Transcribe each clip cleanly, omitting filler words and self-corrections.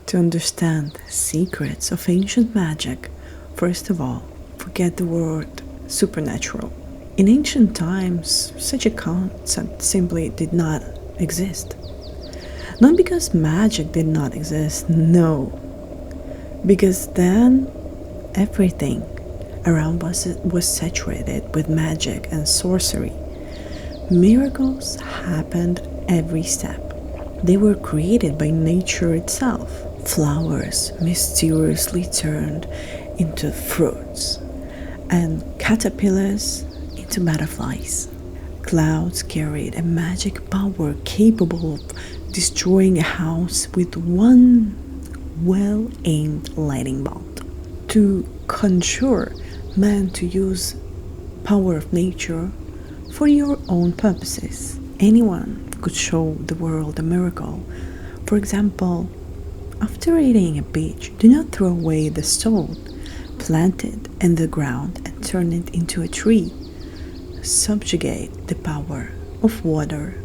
To understand secrets of ancient magic, first of all, forget the word supernatural. In ancient times, such a concept simply did not exist. Not because magic did not exist, no, because then everything around us was saturated with magic and sorcery. Miracles happened every step. They were created by nature itself. Flowers mysteriously turned into fruits, and caterpillars into butterflies. Clouds carried a magic power capable of destroying a house with one well aimed lightning bolt. To conjure meant to use power of nature for your own purposes. Anyone could show the world a miracle. For example, after eating a peach, do not throw away the stone. Plant it in the ground and turn it into a tree. Subjugate the power of water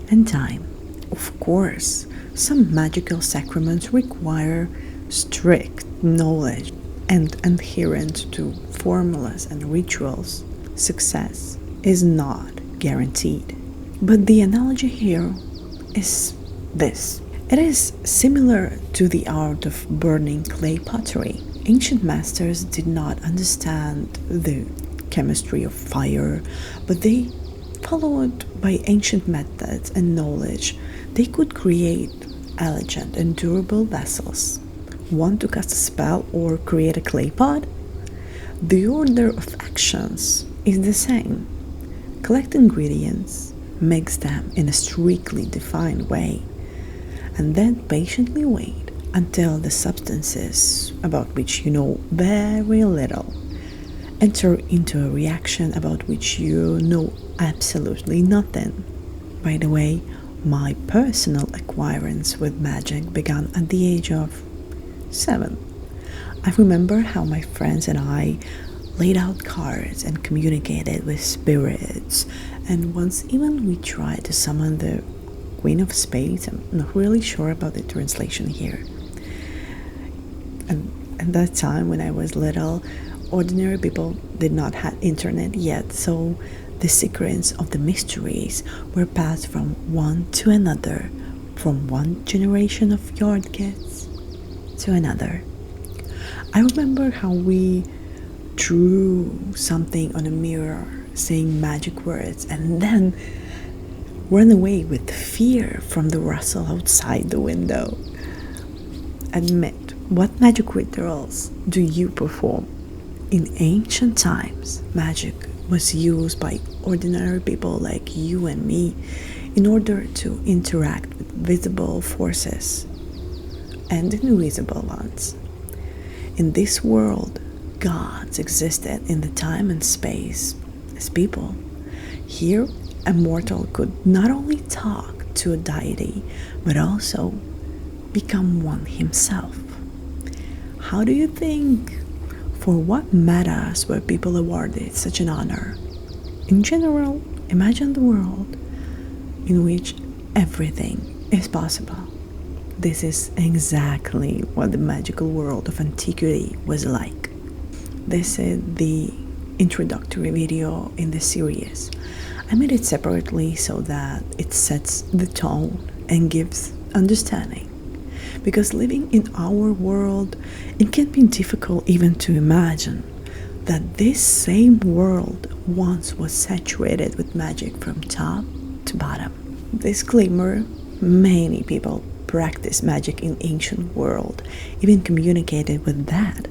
and time. Of course, some magical sacraments require strict knowledge and adherence to formulas and rituals. Success is not guaranteed. But the analogy here is this. It is similar to the art of burning clay pottery. Ancient masters did not understand the chemistry of fire, but they, followed by ancient methods and knowledge, they could create elegant and durable vessels. Want to cast a spell or create a clay pot? The order of actions is the same. Collect ingredients, mix them in a strictly defined way, and then patiently wait until the substances about which you know very little enter into a reaction about which you know absolutely nothing. By the way, my personal acquaintance with magic began at the age of 7. I remember how my friends and I laid out cards and communicated with spirits, and once even we tried to summon the Queen of Spades. I'm not really sure about the translation here. And at that time, when I was little, ordinary people did not have internet yet, so the secrets of the mysteries were passed from one to another, from one generation of yard kids to another. I remember how we drew something on a mirror saying magic words and then ran away with fear from the rustle outside the window. Admit, what magic rituals do you perform? In ancient times, magic was used by ordinary people like you and me in order to interact with visible forces and invisible ones. In this world, gods existed in the time and space as people. Here, a mortal could not only talk to a deity, but also become one himself. How do you think? For what matters were people awarded such an honor? In general, imagine the world in which everything is possible. This is exactly what the magical world of antiquity was like. This is the introductory video in the series. I made it separately so that it sets the tone and gives understanding. Because living in our world, it can be difficult even to imagine that this same world once was saturated with magic from top to bottom. Disclaimer, many people practice magic in ancient world, even communicated with that.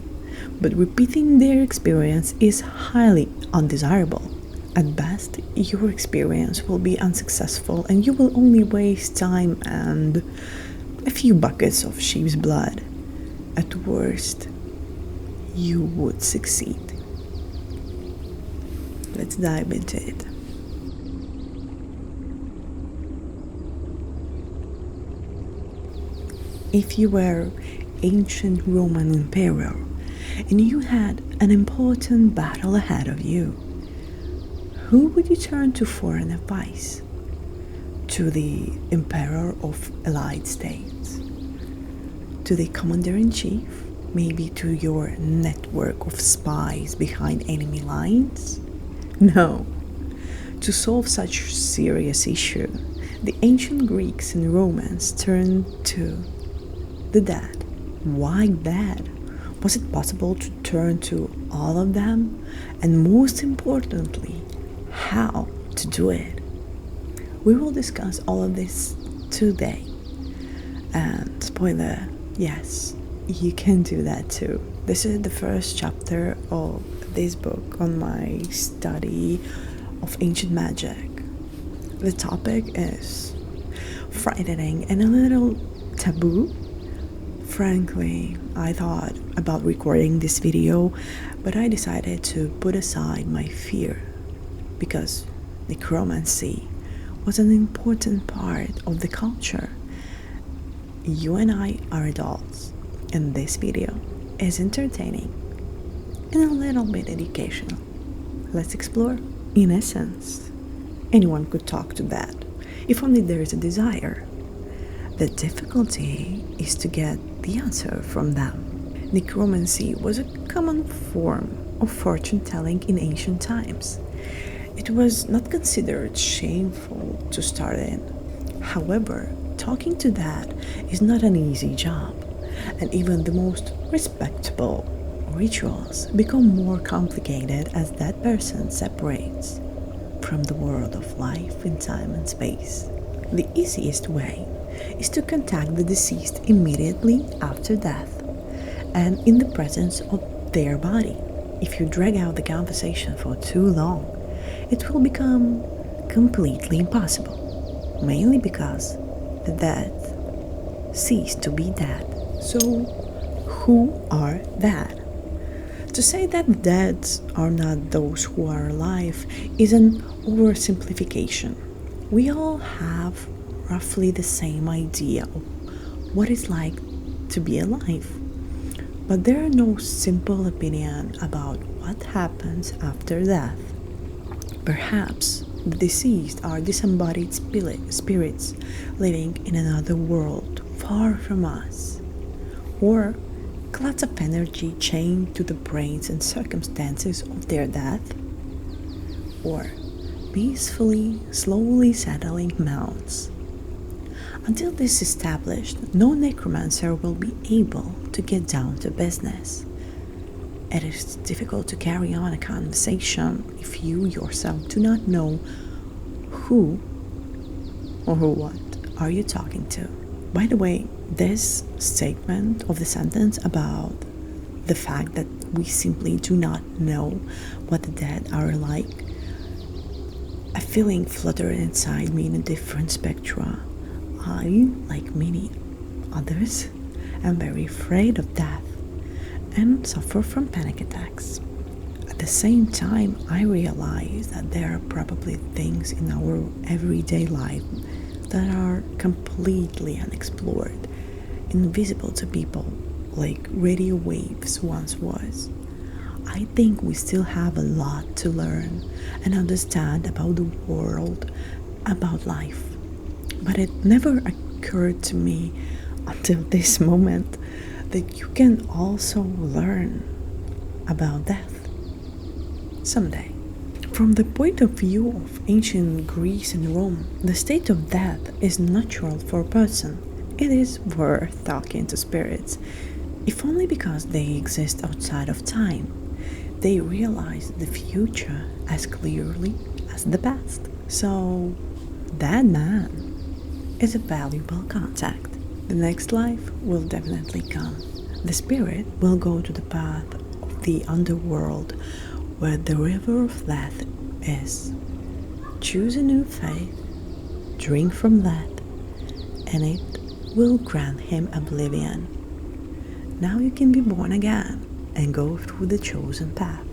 But repeating their experience is highly undesirable. At best, your experience will be unsuccessful and you will only waste time and a few buckets of sheep's blood. At worst, you would succeed. Let's dive into it. If you were ancient Roman emperor and you had an important battle ahead of you, who would you turn to for an advice? To the emperor of allied states, to the commander-in-chief, maybe to your network of spies behind enemy lines? No. To solve such serious issue, the ancient Greeks and Romans turned to the dead. Why dead? Was it possible to turn to all of them? And most importantly, how to do it? We will discuss all of this today. And spoiler, yes, you can do that too. This is the first chapter of this book on my study of ancient magic. The topic is frightening and a little taboo. Frankly, I thought about recording this video, but I decided to put aside my fear because necromancy was an important part of the culture. You and I are adults, and this video is entertaining and a little bit educational. Let's explore. In essence, anyone could talk to that, if only there is a desire. The difficulty is to get the answer from them. Necromancy was a common form of fortune telling in ancient times. It was not considered shameful to start in. However, talking to that is not an easy job, and even the most respectable rituals become more complicated as that person separates from the world of life in time and space. The easiest way is to contact the deceased immediately after death and in the presence of their body. If you drag out the conversation for too long, it will become completely impossible, mainly because the dead cease to be dead. So, who are dead? To say that the dead are not those who are alive is an oversimplification. We all have roughly the same idea of what it's like to be alive, but there are no simple opinion about what happens after death. Perhaps the deceased are disembodied spirits living in another world far from us, or clouds of energy chained to the brains and circumstances of their death, or peacefully, slowly settling mounds. Until this is established, no necromancer will be able to get down to business. It is difficult to carry on a conversation if you yourself do not know who or what are you talking to. By the way, this statement of the sentence about the fact that we simply do not know what the dead are like, a feeling fluttered inside me in a different spectra. I, like many others, am very afraid of death and suffer from panic attacks. At the same time, I realize that there are probably things in our everyday life that are completely unexplored, invisible to people, like radio waves once was. I think we still have a lot to learn and understand about the world, about life. But it never occurred to me until this moment that you can also learn about death someday. From the point of view of ancient Greece and Rome, the state of death is natural for a person. It is worth talking to spirits, if only because they exist outside of time. They realize the future as clearly as the past. So, that man is a valuable contact. The next life will definitely come. The spirit will go to the path of the underworld where the river of death is. Choose a new faith, drink from that, and it will grant him oblivion. Now you can be born again and go through the chosen path.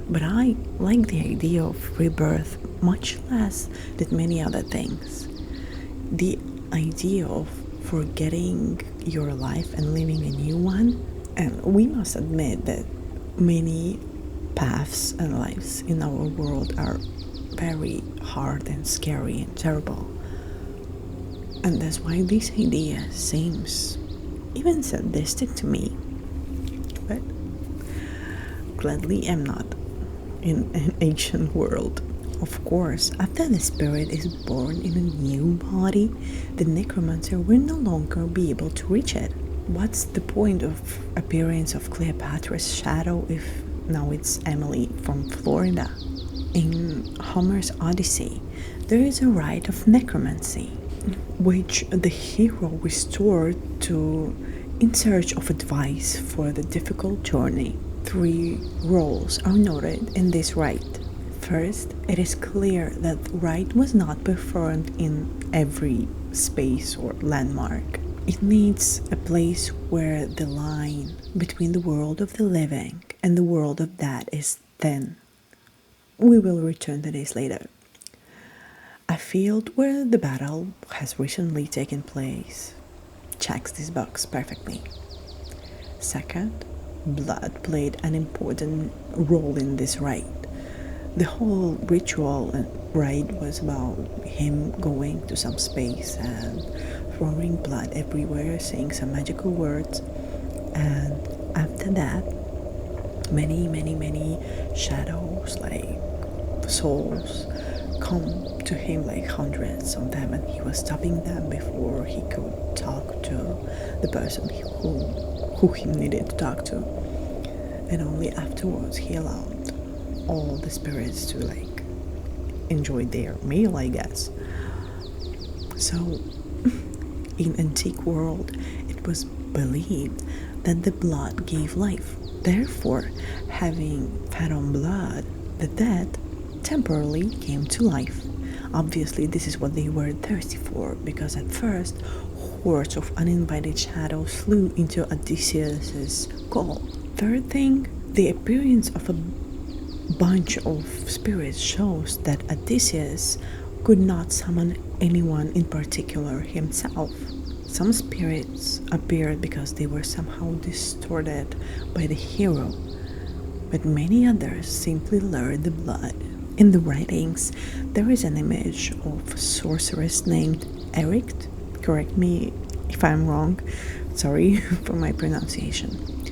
But I like the idea of rebirth much less than many other things. The idea of forgetting your life and living a new one, and we must admit that many paths and lives in our world are very hard and scary and terrible. And that's why this idea seems even sadistic to me. But gladly am not in an ancient world. Of course, after the spirit is born in a new body, the necromancer will no longer be able to reach it. What's the point of appearance of Cleopatra's shadow if now it's Emily from Florida? In Homer's Odyssey, there is a rite of necromancy, which the hero restored to in search of advice for the difficult journey. Three roles are noted in this rite. First, it is clear that the rite was not performed in every space or landmark. It needs a place where the line between the world of the living and the world of that is thin. We will return to this later. A field where the battle has recently taken place checks this box perfectly. Second, blood played an important role in this rite. The whole ritual and rite was about him going to some space and throwing blood everywhere, saying some magical words, and after that, many shadows, like souls, come to him, like hundreds of them, and he was stopping them before he could talk to the person who he needed to talk to, and only afterwards he allowed all the spirits to like enjoy their meal, I guess. So in antique world it was believed that the blood gave life. Therefore, having fed on blood, the dead temporarily came to life. Obviously, this is what they were thirsty for, because at first, hordes of uninvited shadows flew into Odysseus's call. Third thing, the appearance of a bunch of spirits shows that Odysseus could not summon anyone in particular himself. Some spirits appeared because they were somehow distorted by the hero, but many others simply lured the blood. In the writings, there is an image of a sorceress named Ericht. Correct me if I'm wrong, sorry for my pronunciation.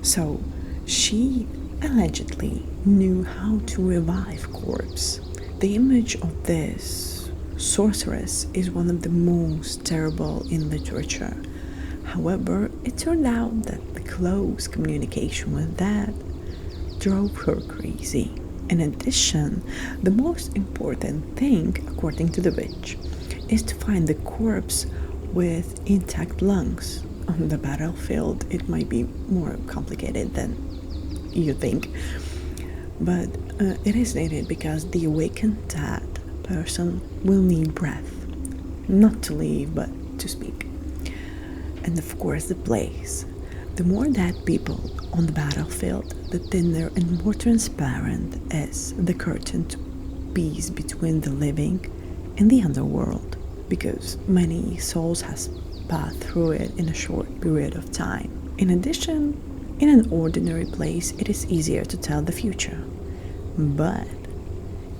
So, she allegedly knew how to revive corpse. The image of this sorceress is one of the most terrible in literature. However, it turned out that the close communication with that drove her crazy. In addition, the most important thing, according to the witch, is to find the corpse with intact lungs. On the battlefield, it might be more complicated than you think, but it is needed because the awakened dead person will need breath, not to live but to speak. And of course, the place. The more dead people on the battlefield, the thinner and more transparent is the curtain to peace between the living and the underworld, because many souls has passed through it in a short period of time. In addition, in an ordinary place, it is easier to tell the future, but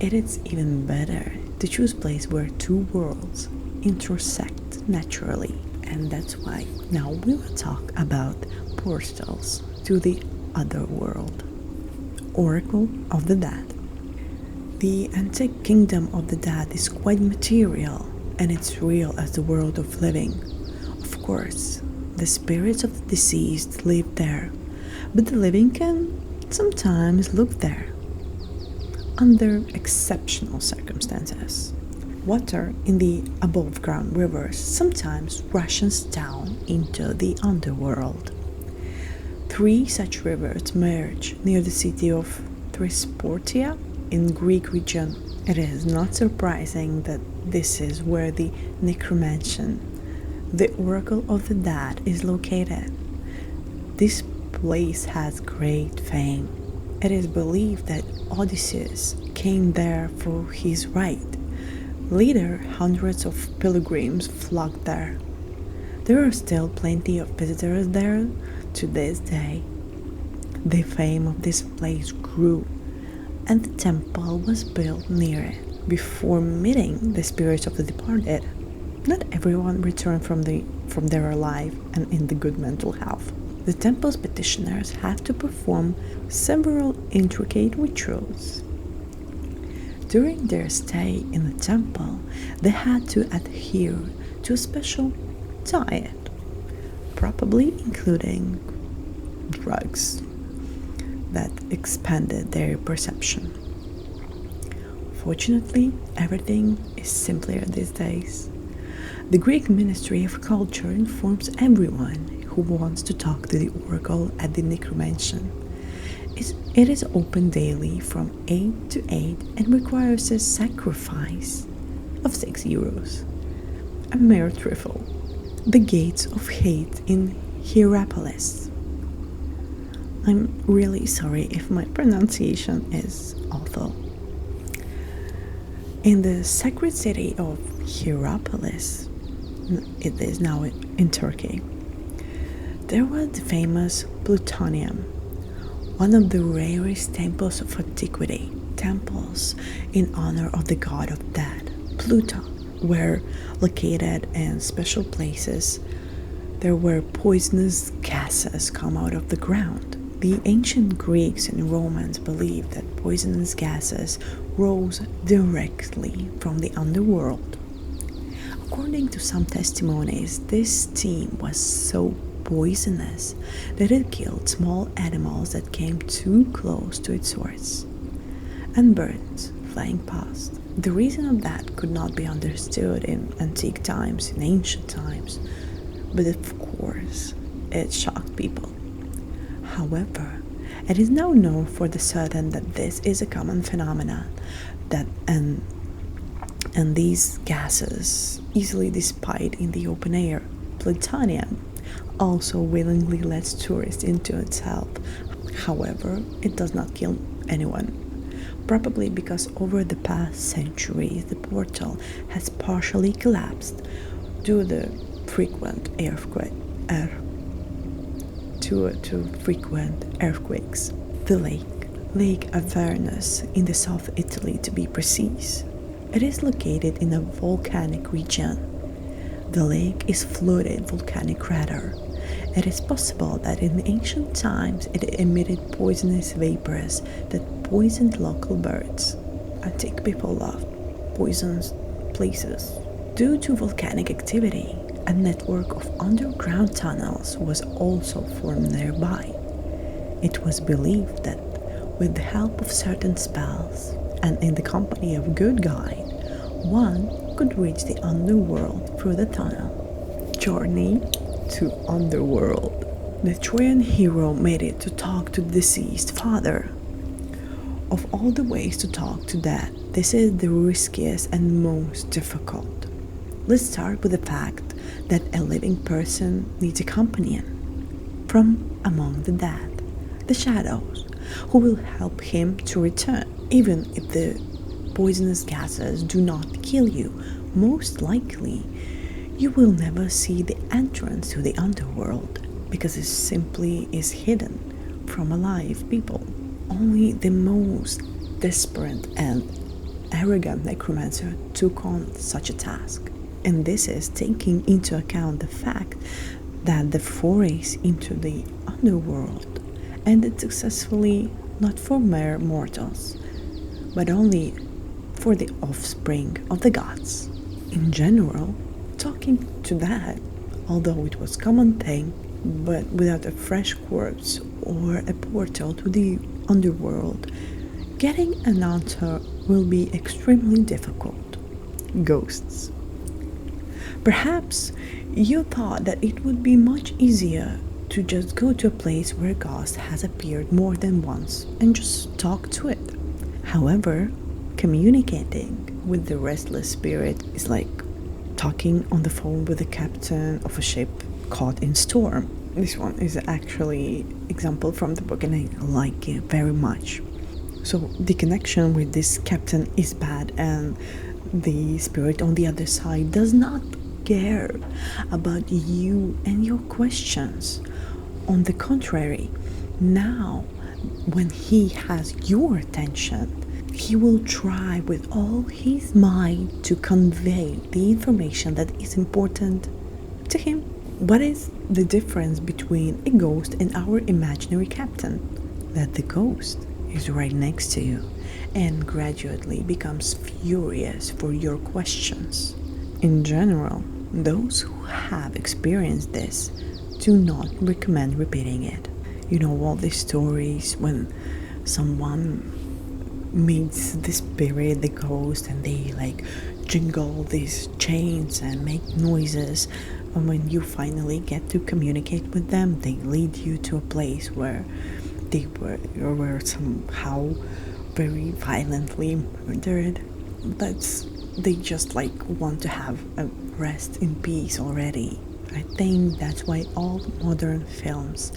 it is even better to choose a place where two worlds intersect naturally. And that's why now we will talk about portals to the other world. Oracle of the Dead. The antique kingdom of the dead is quite material, and it's real as the world of living. Of course, the spirits of the deceased live there, but the living can sometimes look there under exceptional circumstances. Water in the above ground rivers sometimes rushes down into the underworld. 3 such rivers merge near the city of Thesprotia in Greek region. It is not surprising that this is where the necromancer, the Oracle of the Dead, is located. This place has great fame. It is believed that Odysseus came there for his rite. Later, hundreds of pilgrims flocked there. There are still plenty of visitors there to this day. The fame of this place grew, and the temple was built near it before meeting the spirits of the departed. Not everyone returned from there alive and in the good mental health. The temple's petitioners have to perform several intricate rituals. During their stay in the temple, they had to adhere to a special diet, probably including drugs that expanded their perception. Fortunately, everything is simpler these days. The Greek Ministry of Culture informs everyone who wants to talk to the oracle at the necromansion. It is open daily from 8 to 8 and requires a sacrifice of €6, a mere trifle. The Gates of Hate in Hierapolis. I'm really sorry if my pronunciation is awful. In the sacred city of Hierapolis, it is now in Turkey, there was the famous Plutonium, one of the rarest temples of antiquity. Temples in honor of the god of death, Pluto, were located in special places. There were poisonous gases come out of the ground. The ancient Greeks and Romans believed that poisonous gases rose directly from the underworld. According to some testimonies, this steam was so poisonous that it killed small animals that came too close to its source, and birds flying past. The reason of that could not be understood in antique times, in ancient times, but of course, it shocked people. However, it is now known for the certain that this is a common phenomenon that and these gases easily dissipate in the open air. Plutonium also willingly lets tourists into itself. However, it does not kill anyone. Probably because over the past centuries the portal has partially collapsed due to the frequent earthquakes. The Lake Avernus in the South Italy to be precise. It is located in a volcanic region. The lake is flooded volcanic crater. It is possible that in ancient times it emitted poisonous vapors that poisoned local birds. Antique people loved poisonous places. Due to volcanic activity, a network of underground tunnels was also formed nearby. It was believed that with the help of certain spells and in the company of a good guide, one could reach the underworld through the tunnel. Journey to underworld. The Trojan hero made it to talk to the deceased father. Of all the ways to talk to death, this is the riskiest and most difficult. Let's start with the fact that a living person needs a companion from among the dead, the shadows, who will help him to return. Even if the poisonous gases do not kill you, most likely you will never see the entrance to the underworld because it simply is hidden from alive people. Only the most desperate and arrogant necromancer took on such a task. And this is taking into account the fact that the forays into the underworld ended successfully not for mere mortals, but only for the offspring of the gods. In general, talking to that, although it was a common thing, but without a fresh corpse or a portal to the underworld, getting an answer will be extremely difficult. Ghosts. Perhaps you thought that it would be much easier to just go to a place where a ghost has appeared more than once and just talk to it. However, communicating with the restless spirit is like talking on the phone with the captain of a ship caught in storm. This one is actually example from the book and I like it very much. So the connection with this captain is bad and the spirit on the other side does not care about you and your questions. On the contrary, now when he has your attention, He will try with all his might to convey the information that is important to him. What is the difference between a ghost and our imaginary captain? That the ghost is right next to you and gradually becomes furious for your questions. In general, those who have experienced this do not recommend repeating it. You know, all these stories when someone meets the spirit, the ghost, and they like jingle these chains and make noises. And when you finally get to communicate with them, they lead you to a place where they were somehow very violently murdered. That's they just like want to have a rest in peace already. I think that's why all modern films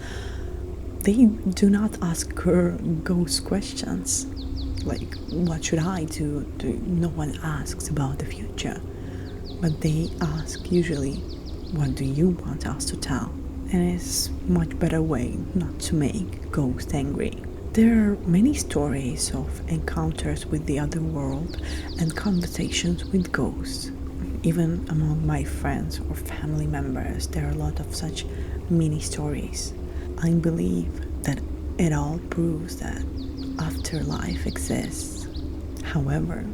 they do not ask her ghost questions like what should I do. No one asks about the future, but they ask usually what do you want us to tell, and it's much better way not to make ghosts angry. There are many stories of encounters with the other world and conversations with ghosts. Even among my friends or family members, there are a lot of such mini stories. I believe that it all proves that afterlife exists. However,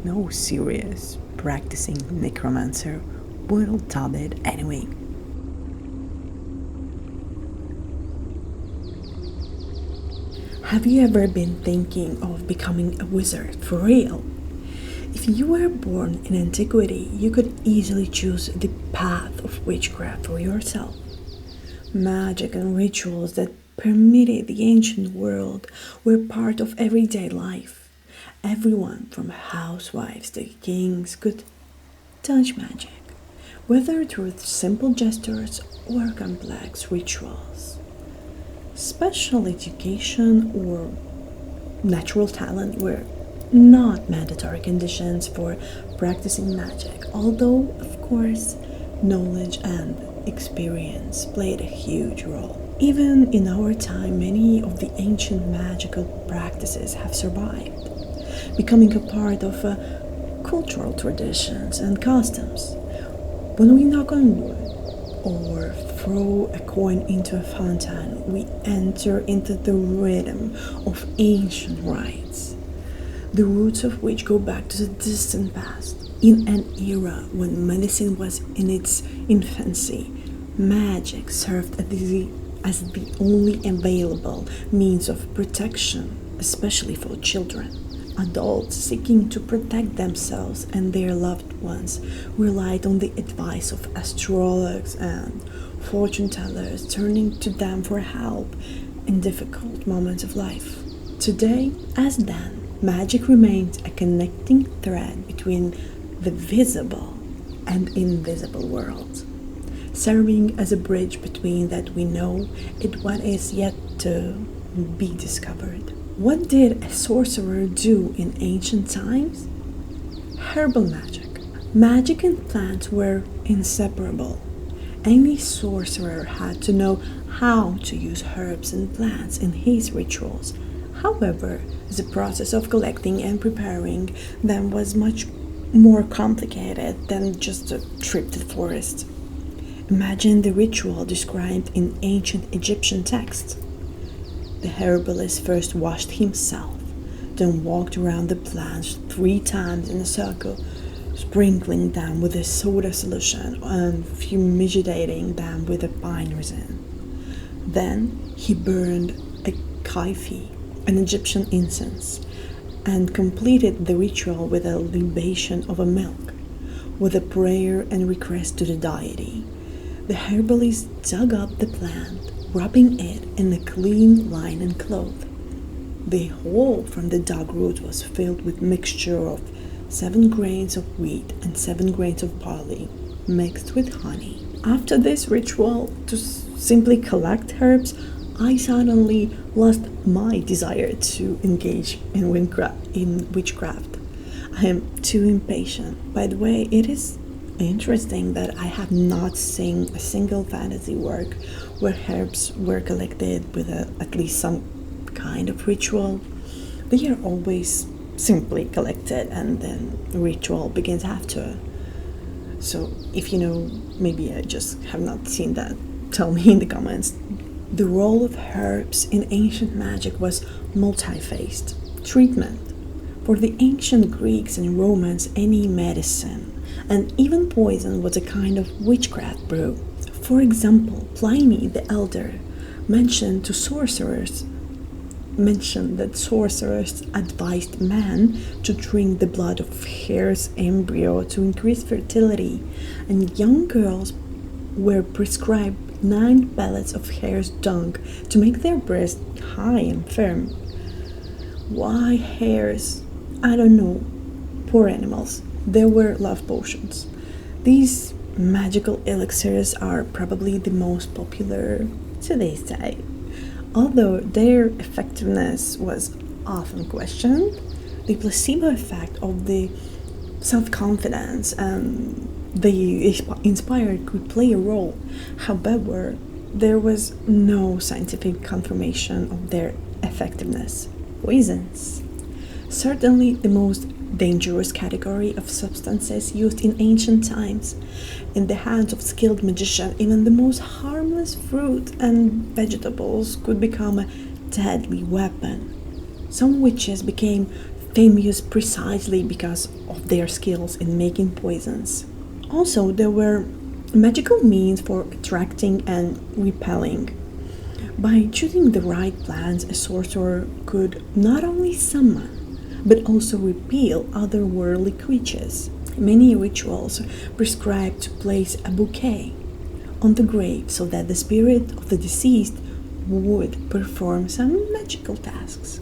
no serious practicing necromancer will tell it anyway. Have you ever been thinking of becoming a wizard for real? If you were born in antiquity, you could easily choose the path of witchcraft for yourself. Magic and rituals that permeated the ancient world were part of everyday life. Everyone from housewives to kings could touch magic, whether through simple gestures or complex rituals. Special education or natural talent were not mandatory conditions for practicing magic, although, of course, knowledge and experience played a huge role. Even in our time, many of the ancient magical practices have survived, becoming a part of cultural traditions and customs. When we knock on wood or throw a coin into a fountain, we enter into the rhythm of ancient rites, the roots of which go back to the distant past. In an era when medicine was in its infancy, magic served as the only available means of protection, especially for children. Adults seeking to protect themselves and their loved ones relied on the advice of astrologers and fortune tellers, turning to them for help in difficult moments of life. Today, as then, magic remains a connecting thread between the visible and invisible worlds, serving as a bridge between that we know and what is yet to be discovered. What did a sorcerer do in ancient times? Herbal magic. Magic and plants were inseparable. Any sorcerer had to know how to use herbs and plants in his rituals. However, the process of collecting and preparing them was much more complicated than just a trip to the forest. Imagine the ritual described in ancient Egyptian texts. The herbalist first washed himself, then walked around the plants 3 times in a circle, sprinkling them with a soda solution and fumigating them with a pine resin. Then he burned a kaifi, an Egyptian incense, and completed the ritual with a libation of a milk, with a prayer and request to the deity. The herbalist dug up the plant, wrapping it in a clean linen cloth. The hole from the dug root was filled with mixture of 7 grains of wheat and 7 grains of barley, mixed with honey. After this ritual, to simply collect herbs, I suddenly lost my desire to engage in witchcraft. I am too impatient. By the way, it is interesting that I have not seen a single fantasy work where herbs were collected with at least some kind of ritual. They are always simply collected and then ritual begins after. So if you know, maybe I just have not seen that, tell me in the comments. The role of herbs in ancient magic was multi-faced. Treatment. For the ancient Greeks and Romans, any medicine and even poison was a kind of witchcraft brew. For example, Pliny the Elder mentioned that sorcerers advised men to drink the blood of hare's embryo to increase fertility, and young girls were prescribed 9 pellets of hare's dung to make their breasts high and firm. Why hares? I don't know. Poor animals. There were love potions. These magical elixirs are probably the most popular to this day. Although their effectiveness was often questioned, the placebo effect of the self-confidence they inspired could play a role. However, there was no scientific confirmation of their effectiveness. Poisons. Certainly the most dangerous category of substances used in ancient times. In the hands of skilled magicians, even the most harmless fruit and vegetables could become a deadly weapon. Some witches became famous precisely because of their skills in making poisons. Also, there were magical means for attracting and repelling. By choosing the right plants, a sorcerer could not only summon but also repel otherworldly creatures. Many rituals prescribed to place a bouquet on the grave so that the spirit of the deceased would perform some magical tasks.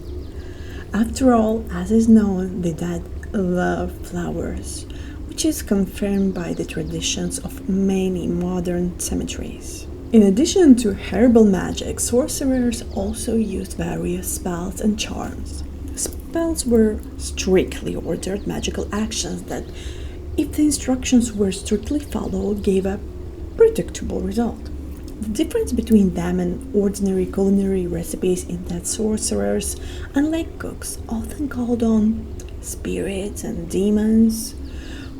After all, as is known, the dead love flowers, which is confirmed by the traditions of many modern cemeteries. In addition to herbal magic, sorcerers also used various spells and charms. Spells were strictly ordered magical actions that, if the instructions were strictly followed, gave a predictable result. The difference between them and ordinary culinary recipes is that sorcerers, unlike cooks, often called on spirits and demons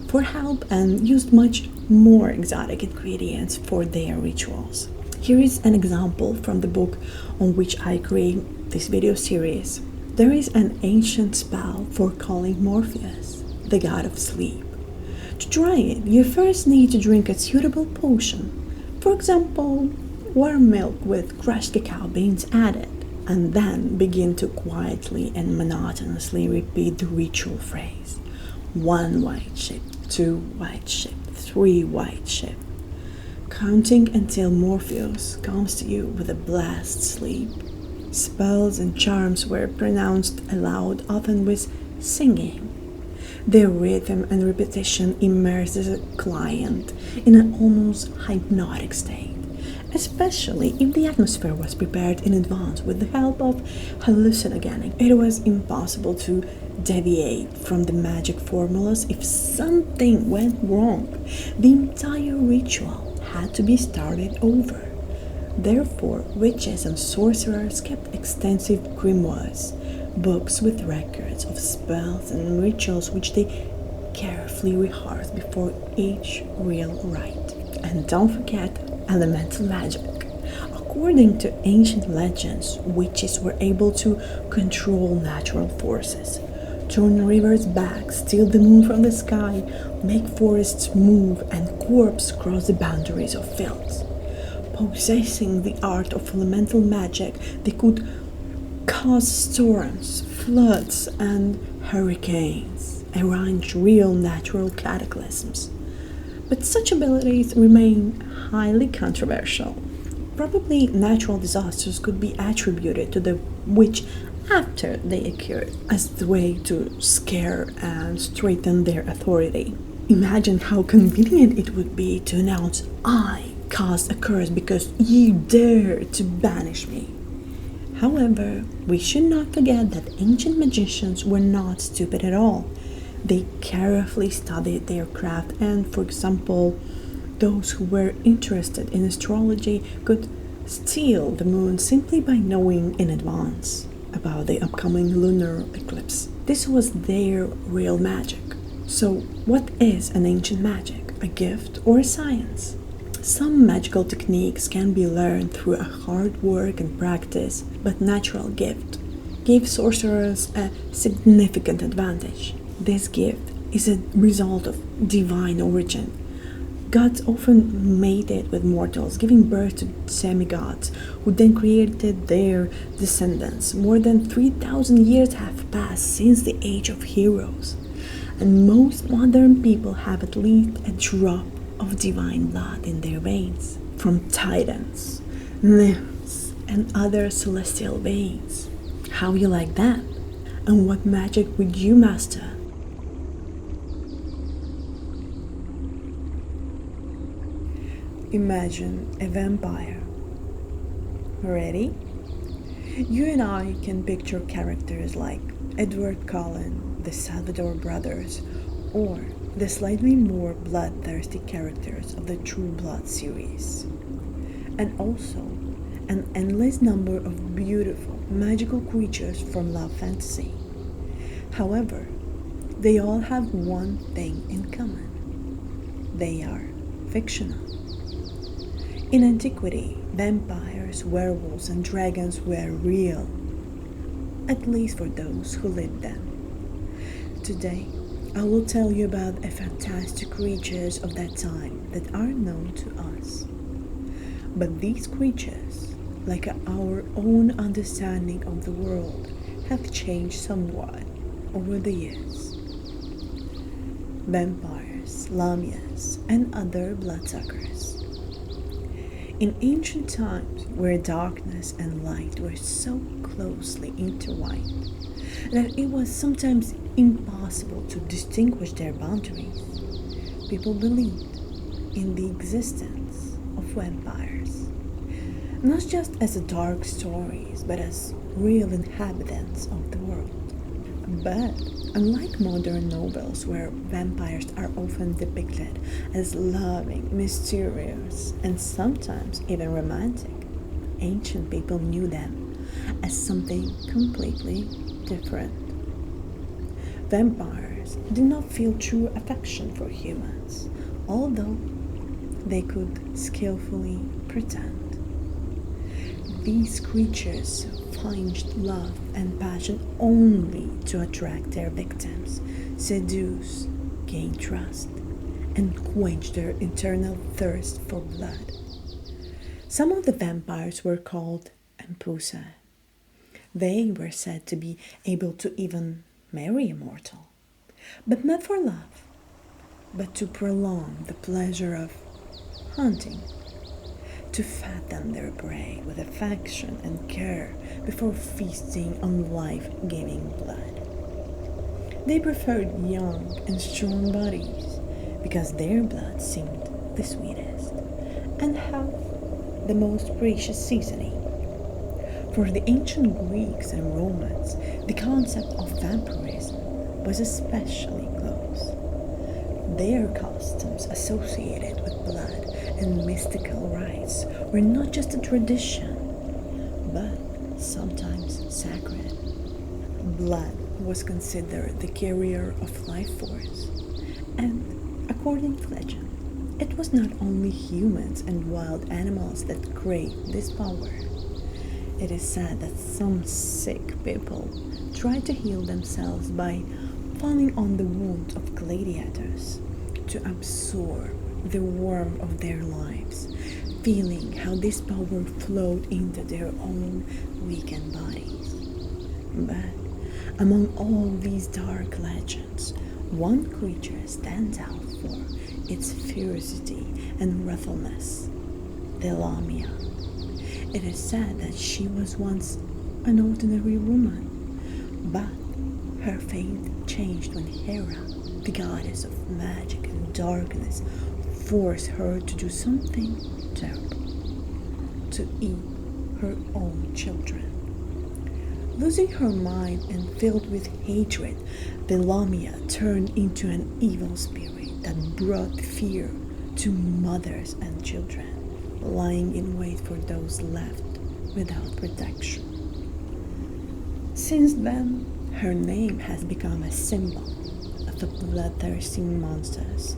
for help and used much more exotic ingredients for their rituals. Here is an example from the book on which I create this video series. There is an ancient spell for calling Morpheus, the god of sleep. To try it, you first need to drink a suitable potion. For example, warm milk with crushed cacao beans added, and then begin to quietly and monotonously repeat the ritual phrase. 1 white sheep, 2 white sheep, 3 white sheep, counting until Morpheus comes to you with a blessed sleep. Spells and charms were pronounced aloud, often with singing. Their rhythm and repetition immerses a client in an almost hypnotic state, especially if the atmosphere was prepared in advance with the help of hallucinogenic. It was impossible to deviate from the magic formulas. If something went wrong, the entire ritual had to be started over. Therefore, witches and sorcerers kept extensive grimoires, books with records of spells and rituals which they carefully rehearsed before each real rite. And don't forget elemental magic. According to ancient legends, witches were able to control natural forces, turn rivers back, steal the moon from the sky, make forests move, and corpses cross the boundaries of fields. Possessing the art of elemental magic, they could cause storms, floods, and hurricanes, arrange real natural cataclysms. But such abilities remain highly controversial. Probably natural disasters could be attributed to the witch after they occurred as the way to scare and strengthen their authority. Imagine how convenient it would be to announce, "I cast a curse because you dare to banish me." However, we should not forget that ancient magicians were not stupid at all. They carefully studied their craft, and, for example, those who were interested in astrology could steal the moon simply by knowing in advance about the upcoming lunar eclipse. This was their real magic. So, what is an ancient magic? A gift or a science? Some magical techniques can be learned through a hard work and practice, but natural gift gave sorcerers a significant advantage. This gift is a result of divine origin. Gods often mated with mortals, giving birth to semi-gods, who then created their descendants. More than 3,000 years have passed since the age of heroes, and most modern people have at least a drop of divine blood in their veins, from titans, nymphs, and other celestial beings. How you like that? And what magic would you master? Imagine a vampire. Ready? You and I can picture characters like Edward Cullen, the Salvador Brothers, or the slightly more bloodthirsty characters of the True Blood series. And also an endless number of beautiful, magical creatures from love fantasy. However, they all have one thing in common. They are fictional. In antiquity, vampires, werewolves, and dragons were real, at least for those who lived them. Today, I will tell you about the fantastic creatures of that time that are known to us. But these creatures, like our own understanding of the world, have changed somewhat over the years. Vampires, lamias, and other bloodsuckers. In ancient times, where darkness and light were so closely intertwined that it was sometimes impossible to distinguish their boundaries, people believed in the existence of vampires, not just as dark stories, but as real inhabitants of the world. But unlike modern novels where vampires are often depicted as loving, mysterious, and sometimes even romantic, ancient people knew them as something completely different. Vampires did not feel true affection for humans, although they could skillfully pretend. These creatures finged love and passion only to attract their victims, seduce, gain trust, and quench their eternal thirst for blood. Some of the vampires were called empusa. They were said to be able to even marry a mortal, but not for love, but to prolong the pleasure of hunting, to fatten their prey with affection and care before feasting on life-giving blood. They preferred young and strong bodies because their blood seemed the sweetest and had the most precious seasoning. For the ancient Greeks and Romans, the concept of vampirism was especially close. Their customs associated with blood and mystical rites were not just a tradition, but sometimes sacred. Blood was considered the carrier of life force, and according to legend, it was not only humans and wild animals that craved this power. It is said that some sick people tried to heal themselves by falling on the wounds of gladiators to absorb the warmth of their lives, feeling how this power flowed into their own weakened bodies. But among all these dark legends, one creature stands out for its ferocity and ruthlessness, the Lamia. It is said that she was once an ordinary woman, but her fate changed when Hera, the goddess of magic and darkness, forced her to do something terrible, to eat her own children. Losing her mind and filled with hatred, the Lamia turned into an evil spirit that brought fear to mothers and children, lying in wait for those left without protection. Since then, Her name has become a symbol of the bloodthirsty monsters,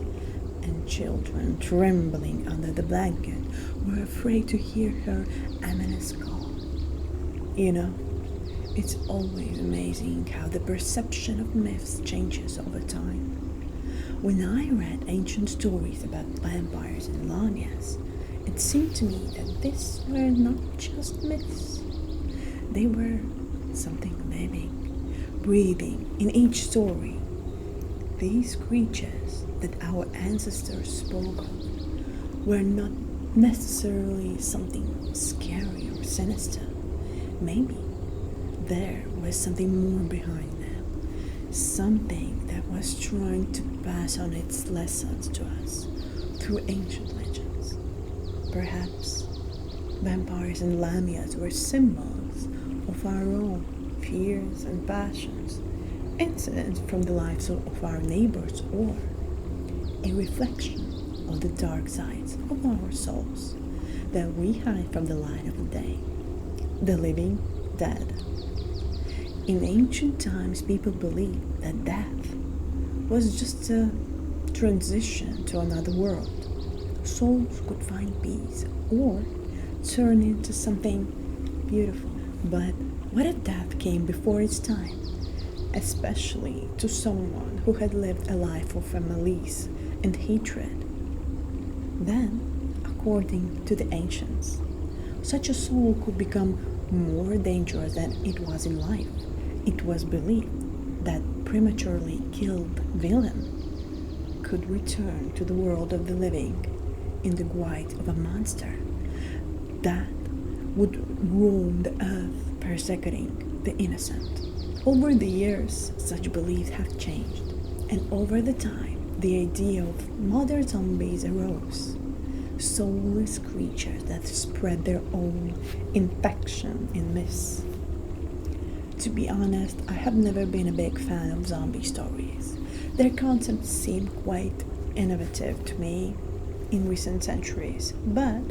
and children trembling under the blanket were afraid to hear her ominous call. You know, it's always amazing how the perception of myths changes over time. When I read ancient stories about vampires and lamias, it seemed to me that these were not just myths. They were something living, breathing in each story. These creatures that our ancestors spoke of were not necessarily something scary or sinister. Maybe there was something more behind them, something that was trying to pass on its lessons to us through ancient legends. Perhaps vampires and lamias were symbols of our own fears and passions, incidents from the lives of our neighbors, or a reflection of the dark sides of our souls that we hide from the light of the day, the living dead. In ancient times, people believed that death was just a transition to another world. Souls could find peace or turn into something beautiful. But what if death came before its time, especially to someone who had lived a life of malice and hatred? Then, according to the ancients, such a soul could become more dangerous than it was in life. It was believed that prematurely killed villain could return to the world of the living in the guise of a monster that would roam the earth persecuting the innocent. Over the years, such beliefs have changed, and over the time, the idea of modern zombies arose. Soulless creatures that spread their own infection in myths. To be honest, I have never been a big fan of zombie stories. Their concepts seem quite innovative to me in recent centuries, but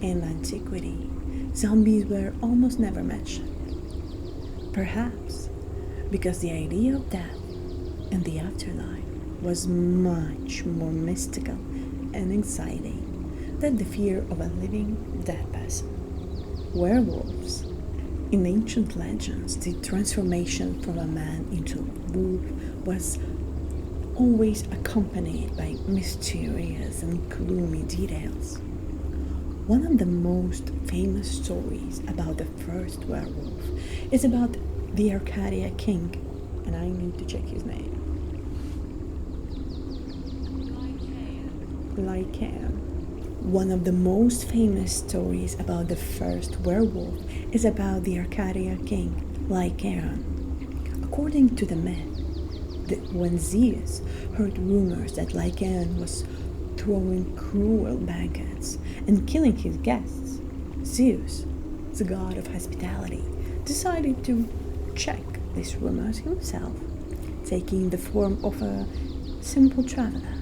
in antiquity, zombies were almost never mentioned. Perhaps because the idea of death and the afterlife was much more mystical and exciting than the fear of a living dead person. Werewolves. In ancient legends, the transformation from a man into a wolf was always accompanied by mysterious and gloomy details. One of the most famous stories about the first werewolf is about the Arcadia king, and I need to check his name. Lycan. One of the most famous stories about the first werewolf is about the Arcadia king, Lycaon. According to the myth, when Zeus heard rumors that Lycaon was throwing cruel banquets and killing his guests, Zeus, the god of hospitality, decided to check these rumors himself, taking the form of a simple traveler.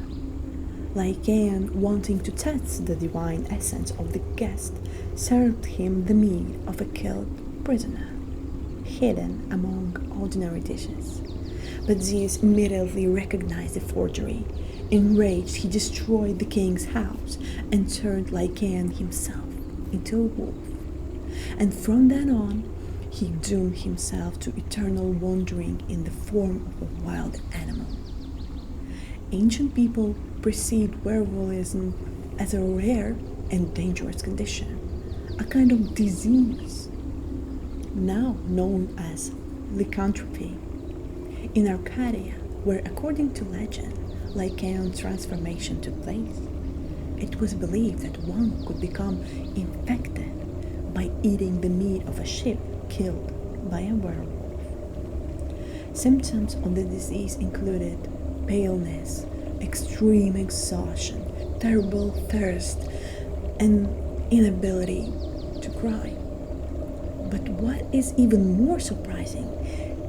Lycaon, wanting to test the divine essence of the guest, served him the meat of a killed prisoner, hidden among ordinary dishes. But Zeus immediately recognized the forgery. Enraged, he destroyed the king's house and turned Lycaon himself into a wolf. And from then on, he doomed himself to eternal wandering in the form of a wild animal. Ancient people perceived werewolfism as a rare and dangerous condition, a kind of disease, now known as lycanthropy. In Arcadia, where according to legend, Lycaon's transformation took place, it was believed that one could become infected by eating the meat of a sheep killed by a werewolf. Symptoms of the disease included paleness, extreme exhaustion, terrible thirst, and inability to cry. But what is even more surprising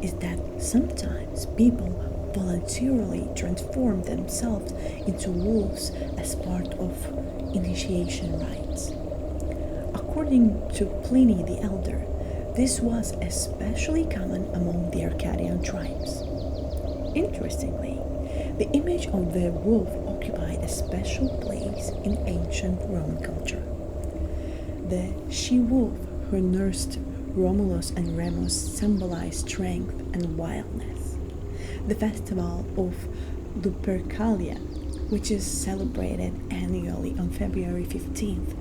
is that sometimes people voluntarily transform themselves into wolves as part of initiation rites. According to Pliny the Elder, This was especially common among the Arcadian tribes. Interestingly, the image of the wolf occupied a special place in ancient Roman culture. The she-wolf who nursed Romulus and Remus symbolized strength and wildness. The festival of Lupercalia, which is celebrated annually on February 15th,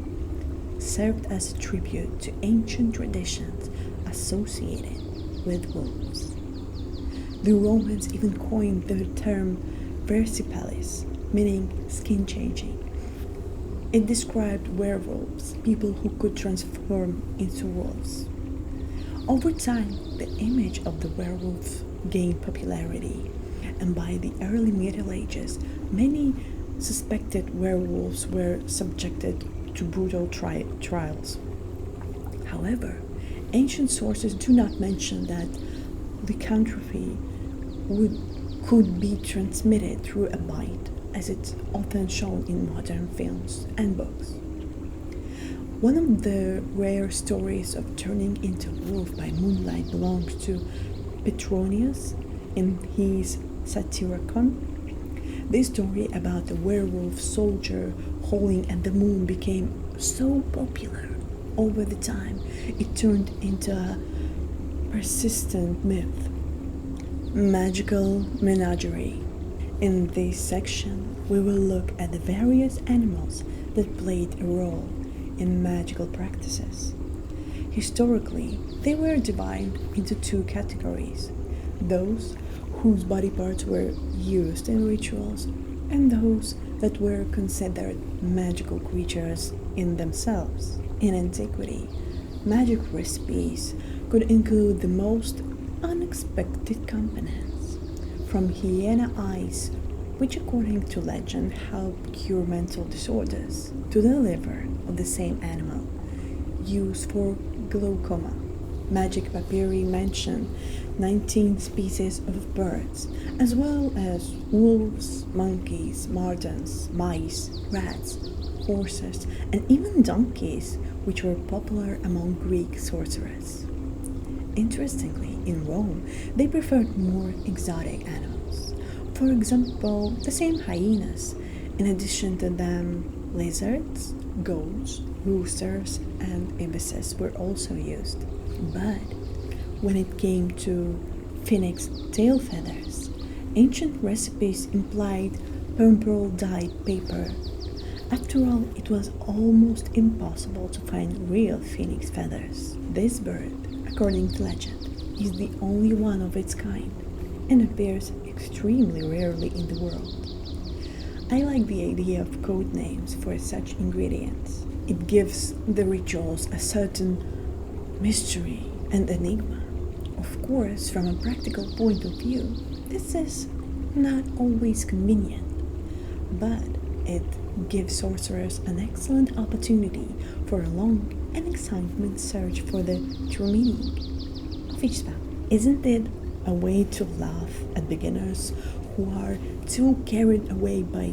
served as a tribute to ancient traditions associated with wolves. The Romans even coined the term versipalis, meaning skin changing. It described werewolves, people who could transform into wolves. Over time, the image of the werewolf gained popularity, and by the early Middle Ages, many suspected werewolves were subjected to brutal trials. However, ancient sources do not mention that lycanthropy could be transmitted through a bite, as it's often shown in modern films and books. One of the rare stories of turning into a wolf by moonlight belongs to Petronius in his Satyricon. This story about the werewolf soldier howling at the moon became so popular over the time it turned into a persistent myth. Magical menagerie. In this section, we will look at the various animals that played a role in magical practices. Historically, they were divided into two categories: those whose body parts were used in rituals, and those that were considered magical creatures in themselves. In antiquity, magic recipes could include the most unexpected components, from hyena eyes, which according to legend help cure mental disorders, to the liver of the same animal, used for glaucoma. Magic papyri mention 19 species of birds, as well as wolves, monkeys, martens, mice, rats, horses, and even donkeys, which were popular among Greek sorcerers. Interestingly, in Rome, they preferred more exotic animals. For example, the same hyenas. In addition to them, lizards, goats, roosters, and ibises were also used. But when it came to phoenix tail feathers, ancient recipes implied purple dyed paper. After all, it was almost impossible to find real phoenix feathers. This bird, according to legend, is the only one of its kind and appears extremely rarely in the world. I like the idea of code names for such ingredients. It gives the rituals a certain mystery and enigma. Of course, from a practical point of view, this is not always convenient, but it gives sorcerers an excellent opportunity for a long and exciting search for the true meaning of each spell. Isn't it a way to laugh at beginners who are too carried away by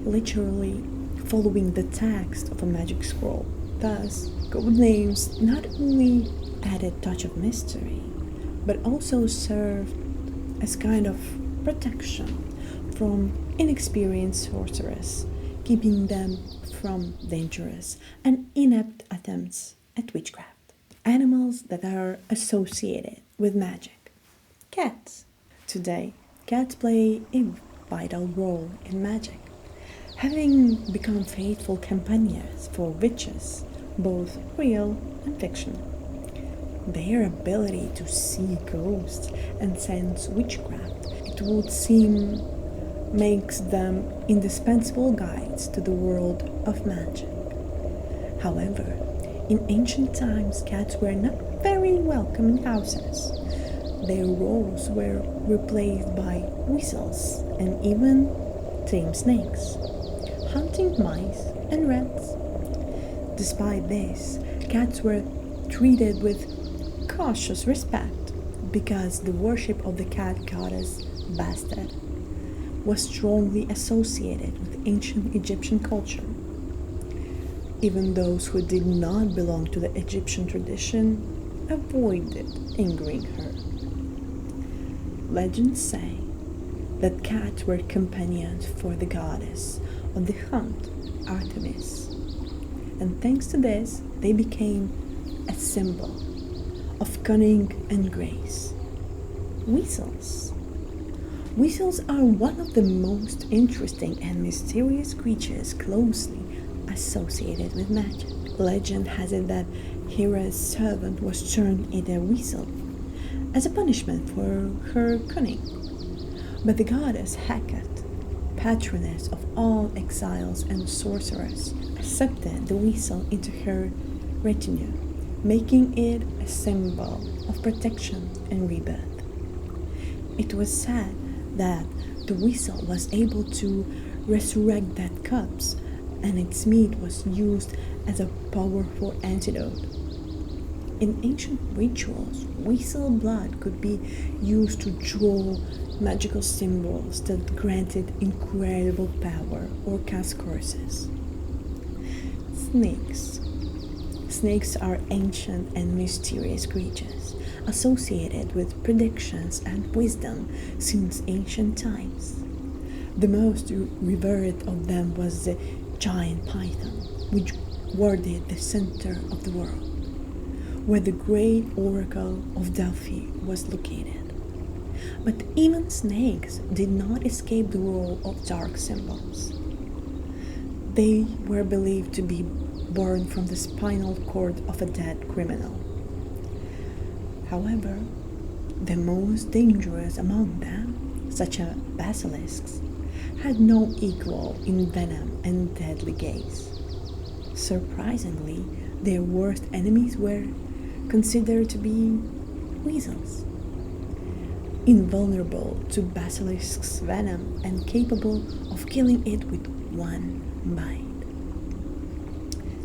literally following the text of a magic scroll? Thus, code names not only add a touch of mystery, but also serve as kind of protection from inexperienced sorcerers, keeping them from dangerous and inept attempts at witchcraft. Animals that are associated with magic. Cats. Today, cats play a vital role in magic, having become faithful companions for witches, both real and fictional. Their ability to see ghosts and sense witchcraft, it would seem, makes them indispensable guides to the world of magic. However, in ancient times, cats were not very welcome in houses. Their roles were replaced by weasels and even tame snakes, hunting mice and rats. Despite this, cats were treated with cautious respect because the worship of the cat goddess Bastet was strongly associated with ancient Egyptian culture. Even those who did not belong to the Egyptian tradition avoided angering her. Legends say that cats were companions for the goddess of the hunt, Artemis, and thanks to this, they became a symbol of cunning and grace. Weasels. Weasels are one of the most interesting and mysterious creatures closely associated with magic. Legend has it that Hera's servant was turned into a weasel as a punishment for her cunning. But the goddess Hecate, patroness of all exiles and sorcerers, accepted the weasel into her retinue, making it a symbol of protection and rebirth. It was said that the weasel was able to resurrect dead cubs, and its meat was used as a powerful antidote. In ancient rituals, weasel blood could be used to draw magical symbols that granted incredible power or cast curses. Snakes. Snakes are ancient and mysterious creatures associated with predictions and wisdom since ancient times. The most revered of them was the giant python, which guarded the center of the world, where the great oracle of Delphi was located. But even snakes did not escape the role of dark symbols. They were believed to be born from the spinal cord of a dead criminal. However, the most dangerous among them, such as basilisks, had no equal in venom and deadly gaze. Surprisingly, their worst enemies were considered to be weasels. Invulnerable to basilisk's venom and capable of killing it with one bite.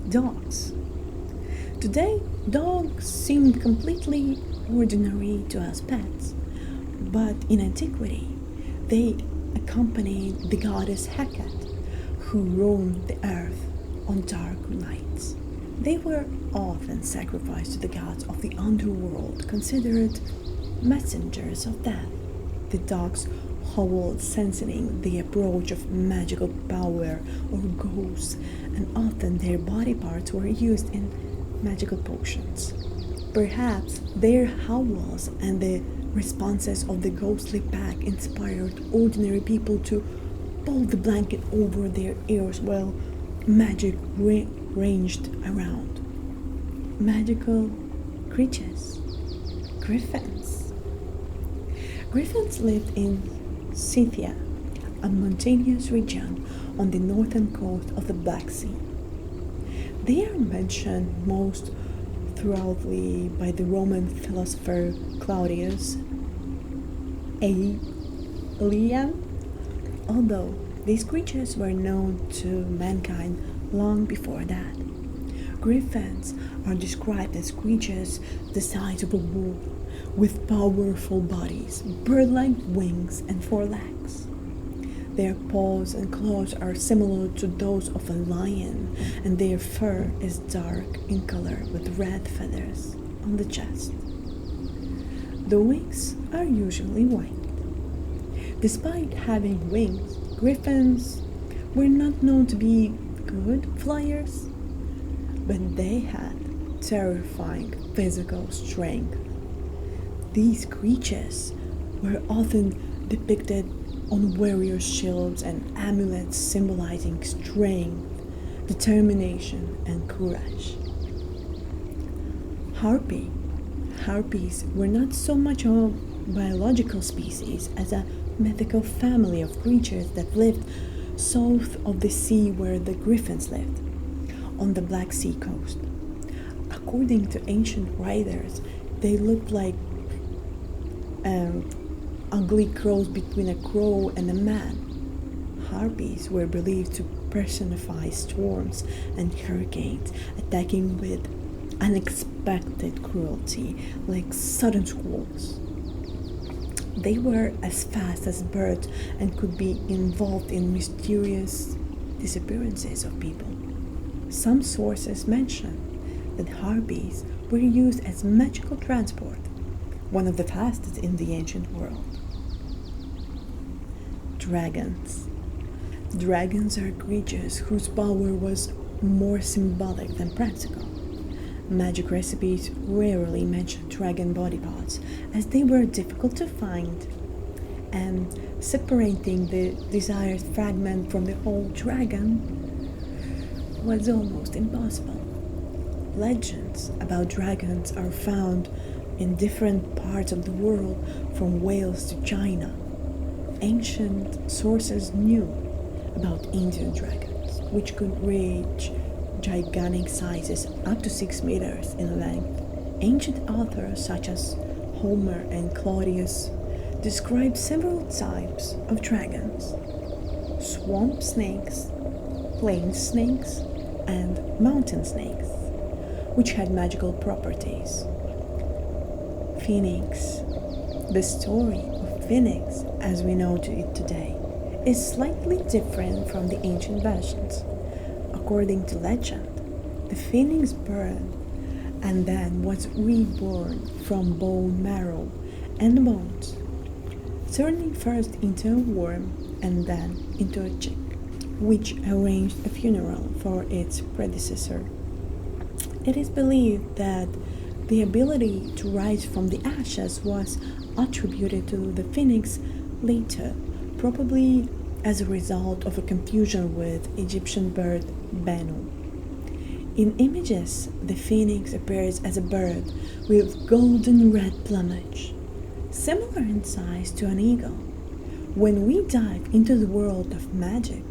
Dogs. Today, dogs seem completely ordinary to us pets, but in antiquity, they accompanied the goddess Hecate, who roamed the earth on dark nights. They were often sacrificed to the gods of the underworld, considered messengers of death. The dogs howled, sensing the approach of magical power or ghosts, and often their body parts were used in magical potions. Perhaps their howls and the responses of the ghostly pack inspired ordinary people to pull the blanket over their ears while magic ranged around. Magical creatures. Griffins. Griffins lived in Scythia, a mountainous region on the northern coast of the Black Sea. They are mentioned most thoroughly by the Roman philosopher Claudius Aelian, although these creatures were known to mankind long before that. Griffins are described as creatures the size of a wolf, with powerful bodies, bird-like wings, and 4 legs. Their paws and claws are similar to those of a lion, and their fur is dark in color with red feathers on the chest. The wings are usually white. Despite having wings, griffins were not known to be good flyers, but they had terrifying physical strength. These creatures were often depicted on warrior shields and amulets symbolizing strength, determination, and courage. Harpies were not so much a biological species as a mythical family of creatures that lived south of the sea where the griffins lived, on the Black Sea coast. According to ancient writers, they looked like ugly crows between a crow and a man. Harpies were believed to personify storms and hurricanes, attacking with unexpected cruelty, like sudden squalls. They were as fast as birds and could be involved in mysterious disappearances of people. Some sources mention that harpies were used as magical transport, one of the fastest in the ancient world. Dragons. Dragons are creatures whose power was more symbolic than practical. Magic recipes rarely mention dragon body parts as they were difficult to find, and separating the desired fragment from the whole dragon was almost impossible. Legends about dragons are found in different parts of the world, from Wales to China. Ancient sources knew about Indian dragons, which could reach gigantic sizes up to 6 meters in length. Ancient authors such as Homer and Claudius describe several types of dragons: swamp snakes, plain snakes, and mountain snakes, which had magical properties. Phoenix. The story of Phoenix, as we know it today, is slightly different from the ancient versions. According to legend, the phoenix burned and then was reborn from bone marrow and bones, turning first into a worm and then into a chick, which arranged a funeral for its predecessor. It is believed that the ability to rise from the ashes was attributed to the phoenix later, probably as a result of a confusion with Egyptian bird Benu. In images, the phoenix appears as a bird with golden red plumage, similar in size to an eagle. When we dive into the world of magic,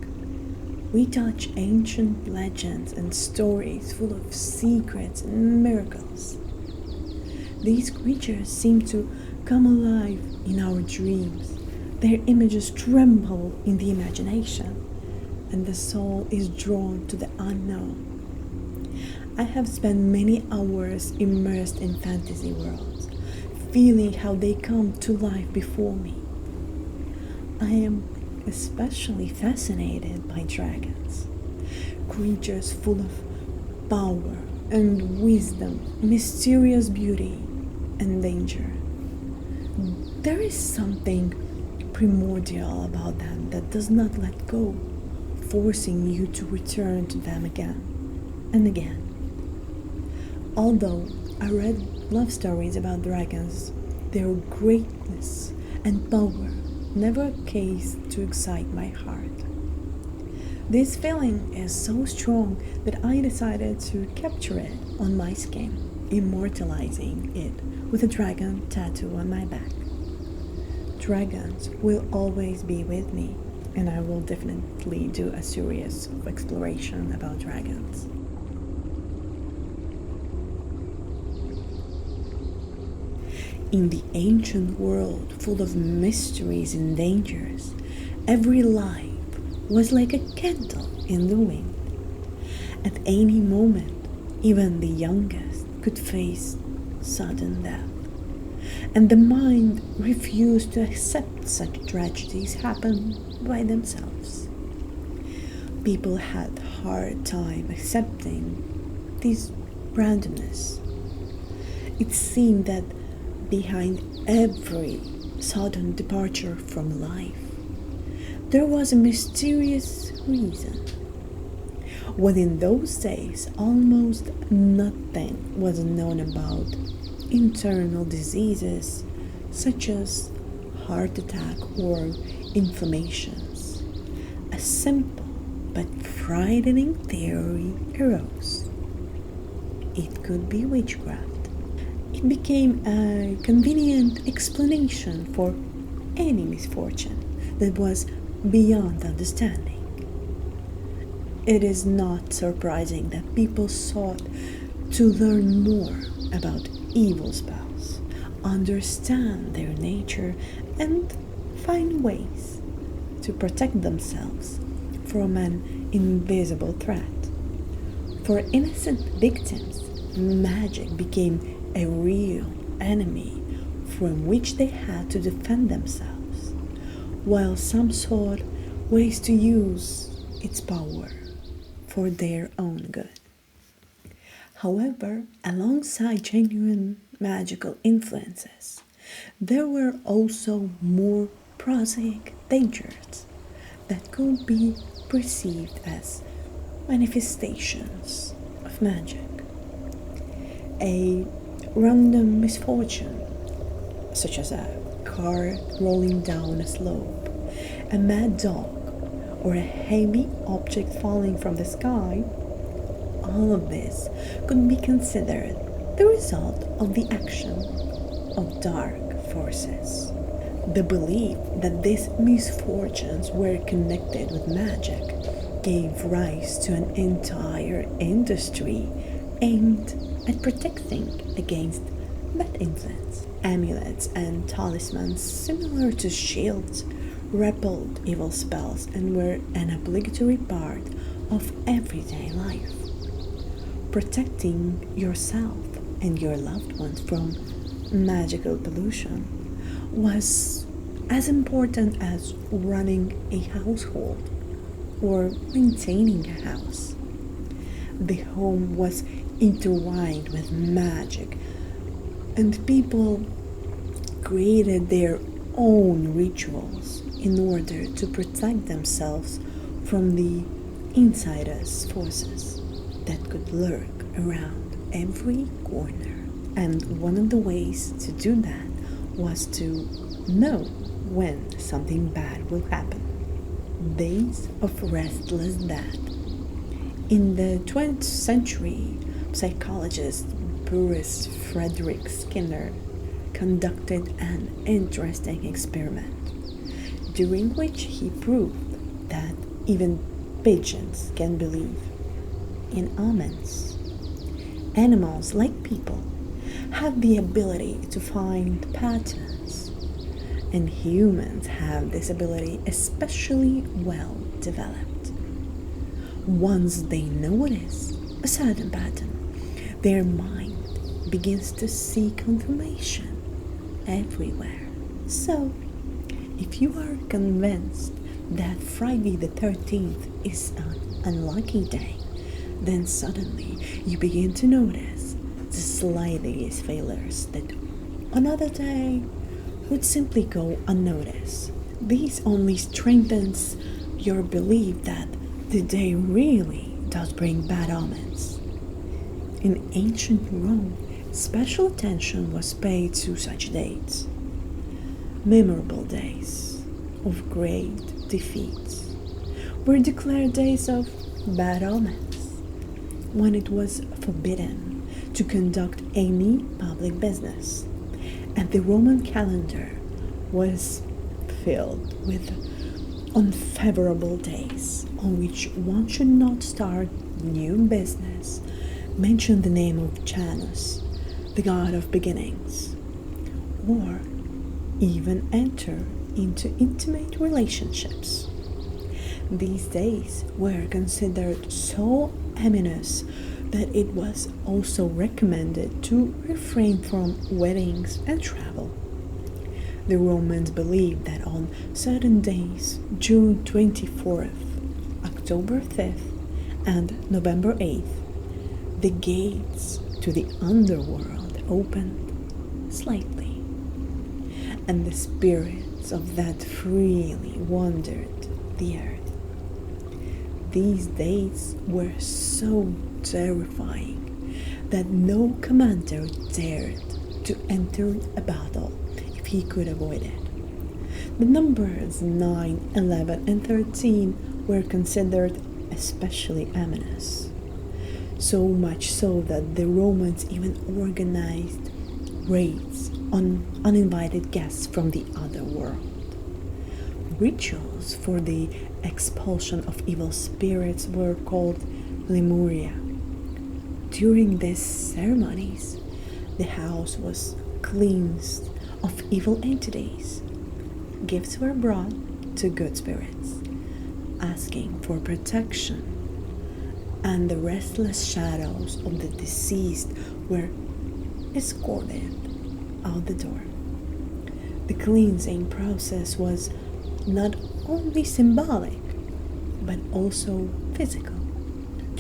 we touch ancient legends and stories full of secrets and miracles. These creatures seem to come alive in our dreams. Their images tremble in the imagination, and the soul is drawn to the unknown. I have spent many hours immersed in fantasy worlds, feeling how they come to life before me. I am especially fascinated by dragons, creatures full of power and wisdom, mysterious beauty and danger. There is something primordial about them that does not let go, forcing you to return to them again and again. Although I read love stories about dragons, their greatness and power never ceased to excite my heart. This feeling is so strong that I decided to capture it on my skin, immortalizing it with a dragon tattoo on my back. Dragons will always be with me, and I will definitely do a series of exploration about dragons. In the ancient world full of mysteries and dangers, every life was like a candle in the wind. At any moment, even the youngest could face sudden death, and the mind refused to accept such tragedies happen by themselves. People had a hard time accepting this randomness. It seemed that behind every sudden departure from life, there was a mysterious reason. When in those days almost nothing was known about internal diseases such as heart attack or inflammations, a simple but frightening theory arose. It could be witchcraft. It became a convenient explanation for any misfortune that was beyond understanding. It is not surprising that people sought to learn more about evil spells, understand their nature, and find ways to protect themselves from an invisible threat. For innocent victims, magic became a real enemy from which they had to defend themselves, while some sought ways to use its power for their own good. However, alongside genuine magical influences, there were also more prosaic dangers that could be perceived as manifestations of magic. A random misfortune, such as a car rolling down a slope, a mad dog, or a heavy object falling from the sky, all of this could be considered the result of the action of dark forces. The belief that these misfortunes were connected with magic gave rise to an entire industry aimed at protecting against bad influence. Amulets and talismans, similar to shields, repelled evil spells and were an obligatory part of everyday life. Protecting yourself and your loved ones from magical pollution was as important as running a household or maintaining a house. The home was intertwined with magic, and people created their own rituals in order to protect themselves from the insidious forces that could lurk around every corner. And one of the ways to do that was to know when something bad will happen. Days of restless death. In the 20th century, psychologist Boris Frederick Skinner conducted an interesting experiment during which he proved that even pigeons can believe in omens. Animals, like people, have the ability to find patterns, and humans have this ability especially well developed. Once they notice a certain pattern, their mind begins to see confirmation everywhere. So, if you are convinced that Friday the 13th is an unlucky day, then suddenly you begin to notice the slightest failures that another day would simply go unnoticed. This only strengthens your belief that the day really does bring bad omens. In ancient Rome, special attention was paid to such dates. Memorable days of great defeats were declared days of bad omens, when it was forbidden to conduct any public business, and the Roman calendar was filled with unfavorable days on which one should not start new business, mention the name of Janus, the god of beginnings, or even enter into intimate relationships. These days were considered so ominous that it was also recommended to refrain from weddings and travel. The Romans believed that on certain days, June 24th, October 5th, and November 8th, the gates to the underworld opened slightly, and the spirits of that freely wandered the earth. These dates were so terrifying that no commander dared to enter a battle if he could avoid it. The numbers 9, 11, and 13 were considered especially ominous, so much so that the Romans even organized raids on uninvited guests from the other world. Rituals for the expulsion of evil spirits were called Lemuria. During these ceremonies, the house was cleansed of evil entities. Gifts were brought to good spirits, asking for protection, and the restless shadows of the deceased were escorted out the door. The cleansing process was not only symbolic, but also physical,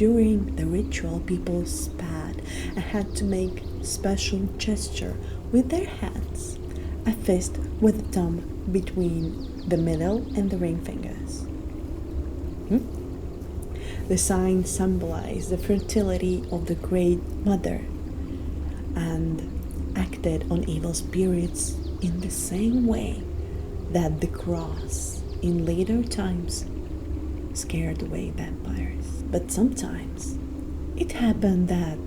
During the ritual, people spat and had to make special gesture with their hands, a fist with the thumb between the middle and the ring fingers. The sign symbolized the fertility of the Great Mother and acted on evil spirits in the same way that the cross in later times scared away vampires. But sometimes it happened that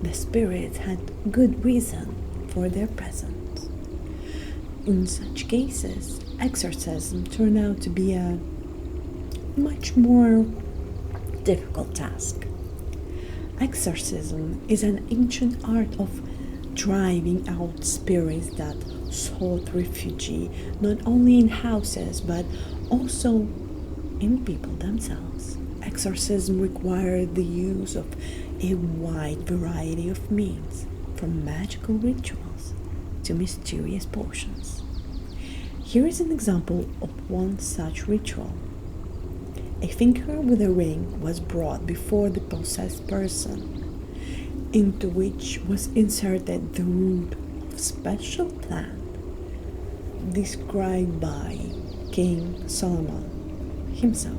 the spirits had good reason for their presence. In such cases, exorcism turned out to be a much more difficult task. Exorcism is an ancient art of driving out spirits that sought refuge not only in houses but also in people themselves. Exorcism required the use of a wide variety of means, from magical rituals to mysterious potions. Here is an example of one such ritual. A finger with a ring was brought before the possessed person, into which was inserted the root of a special plant described by King Solomon himself.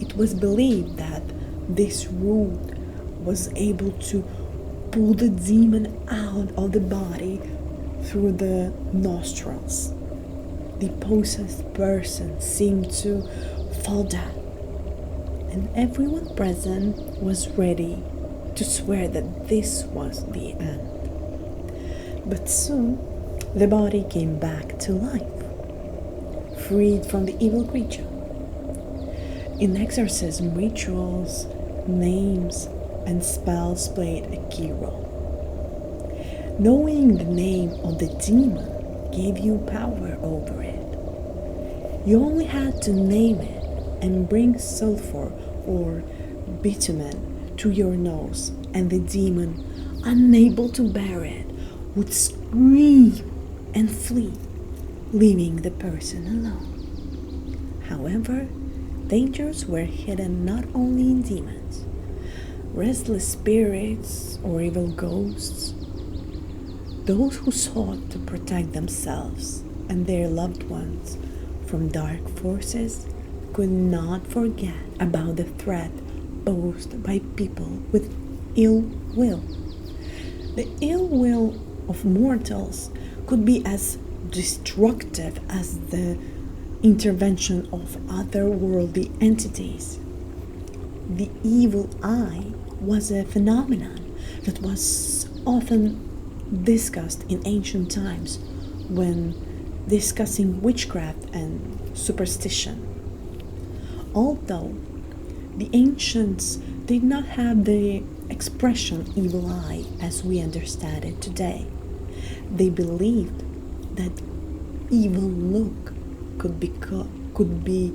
It was believed that this root was able to pull the demon out of the body through the nostrils. The possessed person seemed to fall down, and everyone present was ready to swear that this was the end. But soon the body came back to life, freed from the evil creature. In exorcism rituals, names and spells played a key role. Knowing the name of the demon gave you power over it. You only had to name it and bring sulfur or bitumen to your nose, and the demon, unable to bear it, would scream and flee, leaving the person alone. However, dangers were hidden not only in demons, restless spirits, or evil ghosts. Those who sought to protect themselves and their loved ones from dark forces could not forget about the threat posed by people with ill will. The ill will of mortals could be as destructive as the intervention of otherworldly entities. The evil eye was a phenomenon that was often discussed in ancient times when discussing witchcraft and superstition. Although the ancients did not have the expression evil eye as we understand it today, they believed that evil look could be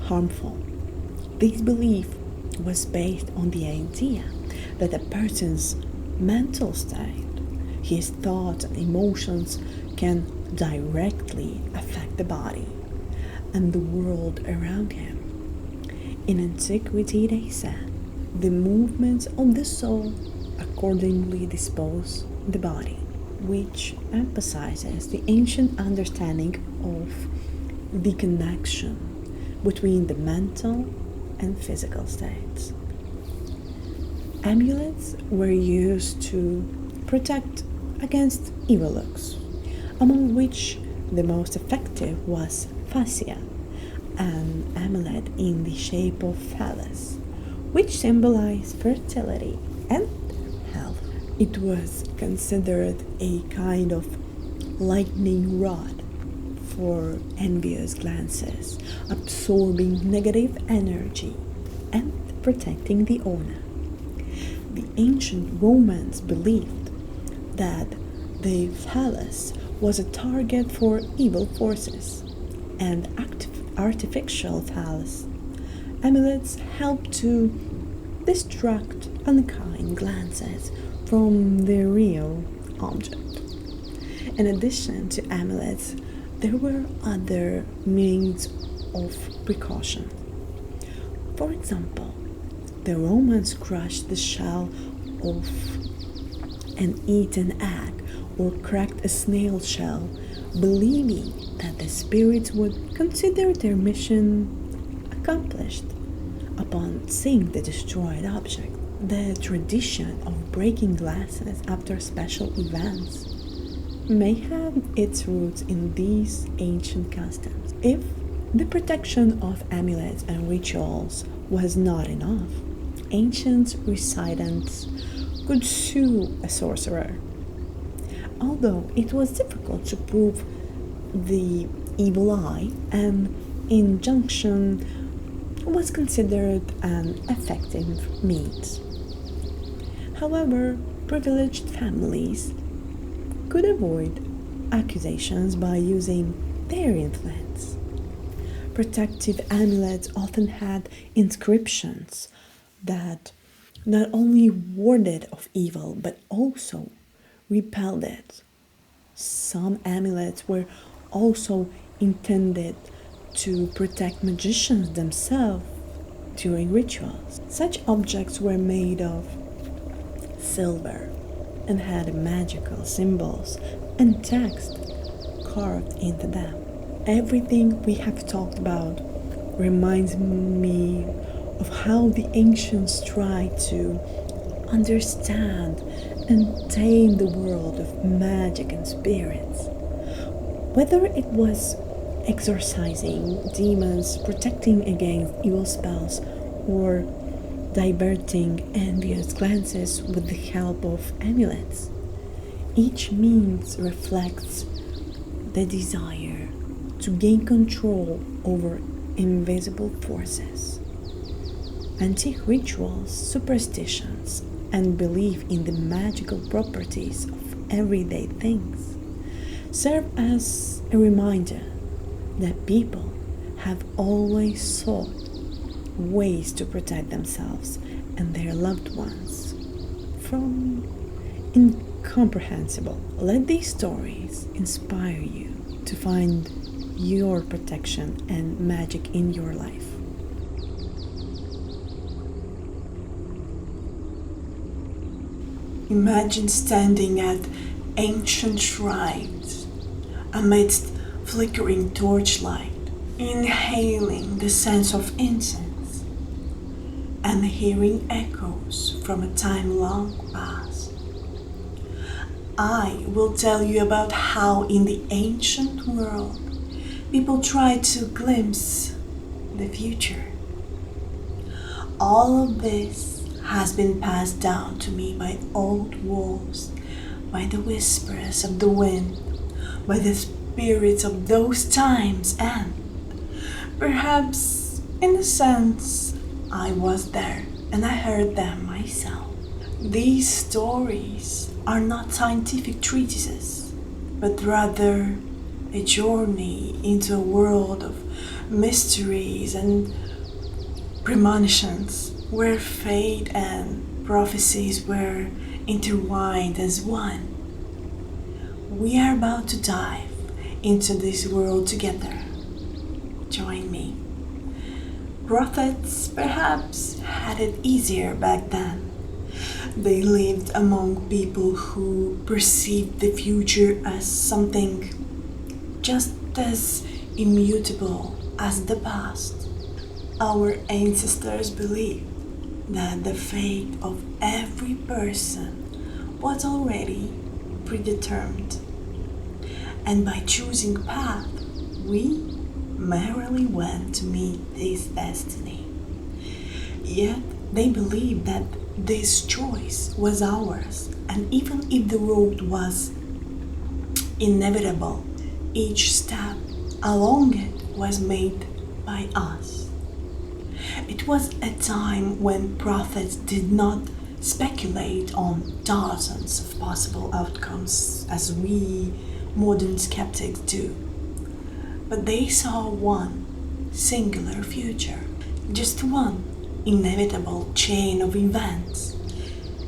harmful. This belief was based on the idea that a person's mental state, his thoughts and emotions, can directly affect the body and the world around him. In antiquity, they said, the movements of the soul accordingly dispose the body, which emphasizes the ancient understanding of the connection between the mental and physical states. Amulets were used to protect against evil looks, among which the most effective was fascia, an amulet in the shape of phallus, which symbolized fertility and health. It was considered a kind of lightning rod for envious glances, absorbing negative energy and protecting the owner. The ancient Romans believed that the phallus was a target for evil forces, and artificial phallus amulets helped to distract unkind glances from the real object. In addition to amulets, there were other means of precaution. For example, The Romans crushed the shell of an eaten egg or cracked a snail shell, believing that the spirits would consider their mission accomplished upon seeing the destroyed object. The tradition of breaking glasses after special events may have its roots in these ancient customs. If the protection of amulets and rituals was not enough, ancient recitants could sue a sorcerer. Although it was difficult to prove the evil eye, an injunction was considered an effective means. However, privileged families could avoid accusations by using their influence. Protective amulets often had inscriptions that not only warded off evil but also repelled it. Some amulets were also intended to protect magicians themselves during rituals. Such objects were made of silver and had magical symbols and text carved into them. Everything we have talked about reminds me of how the ancients tried to understand and tame the world of magic and spirits. Whether it was exorcising demons, protecting against evil spells, or diverting envious glances with the help of amulets, each means reflects the desire to gain control over invisible forces. Antique rituals, superstitions, and belief in the magical properties of everyday things serve as a reminder that people have always sought ways to protect themselves and their loved ones from incomprehensible. Let these stories inspire you to find your protection and magic in your life. Imagine standing at ancient shrines amidst flickering torchlight, inhaling the scent of incense and hearing echoes from a time long past. I will tell you about how in the ancient world people tried to glimpse the future. All of this has been passed down to me by old wolves, by the whispers of the wind, by the spirits of those times, and perhaps in a sense I was there and I heard them myself. These stories are not scientific treatises, but rather a journey into a world of mysteries and premonitions, where fate and prophecies were intertwined as one. We are about to dive into this world together. Join me. Prophets perhaps had it easier back then. They lived among people who perceived the future as something just as immutable as the past. Our ancestors believed that the fate of every person was already predetermined, and by choosing path, we merely went to meet this destiny. Yet they believed that this choice was ours, and even if the road was inevitable, each step along it was made by us. It was a time when prophets did not speculate on dozens of possible outcomes as we modern skeptics do, but they saw one singular future, just one inevitable chain of events.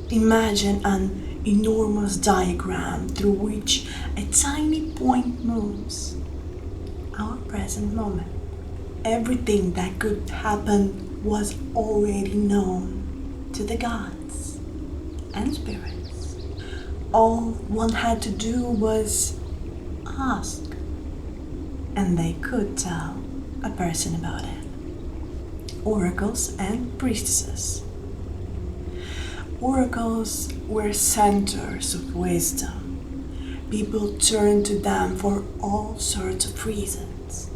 Imagine an enormous diagram through which a tiny point moves. Our present moment. Everything that could happen was already known to the gods and spirits. All one had to do was ask, and they could tell a person about it. Oracles and priestesses. Oracles were centers of wisdom. People turned to them for all sorts of reasons.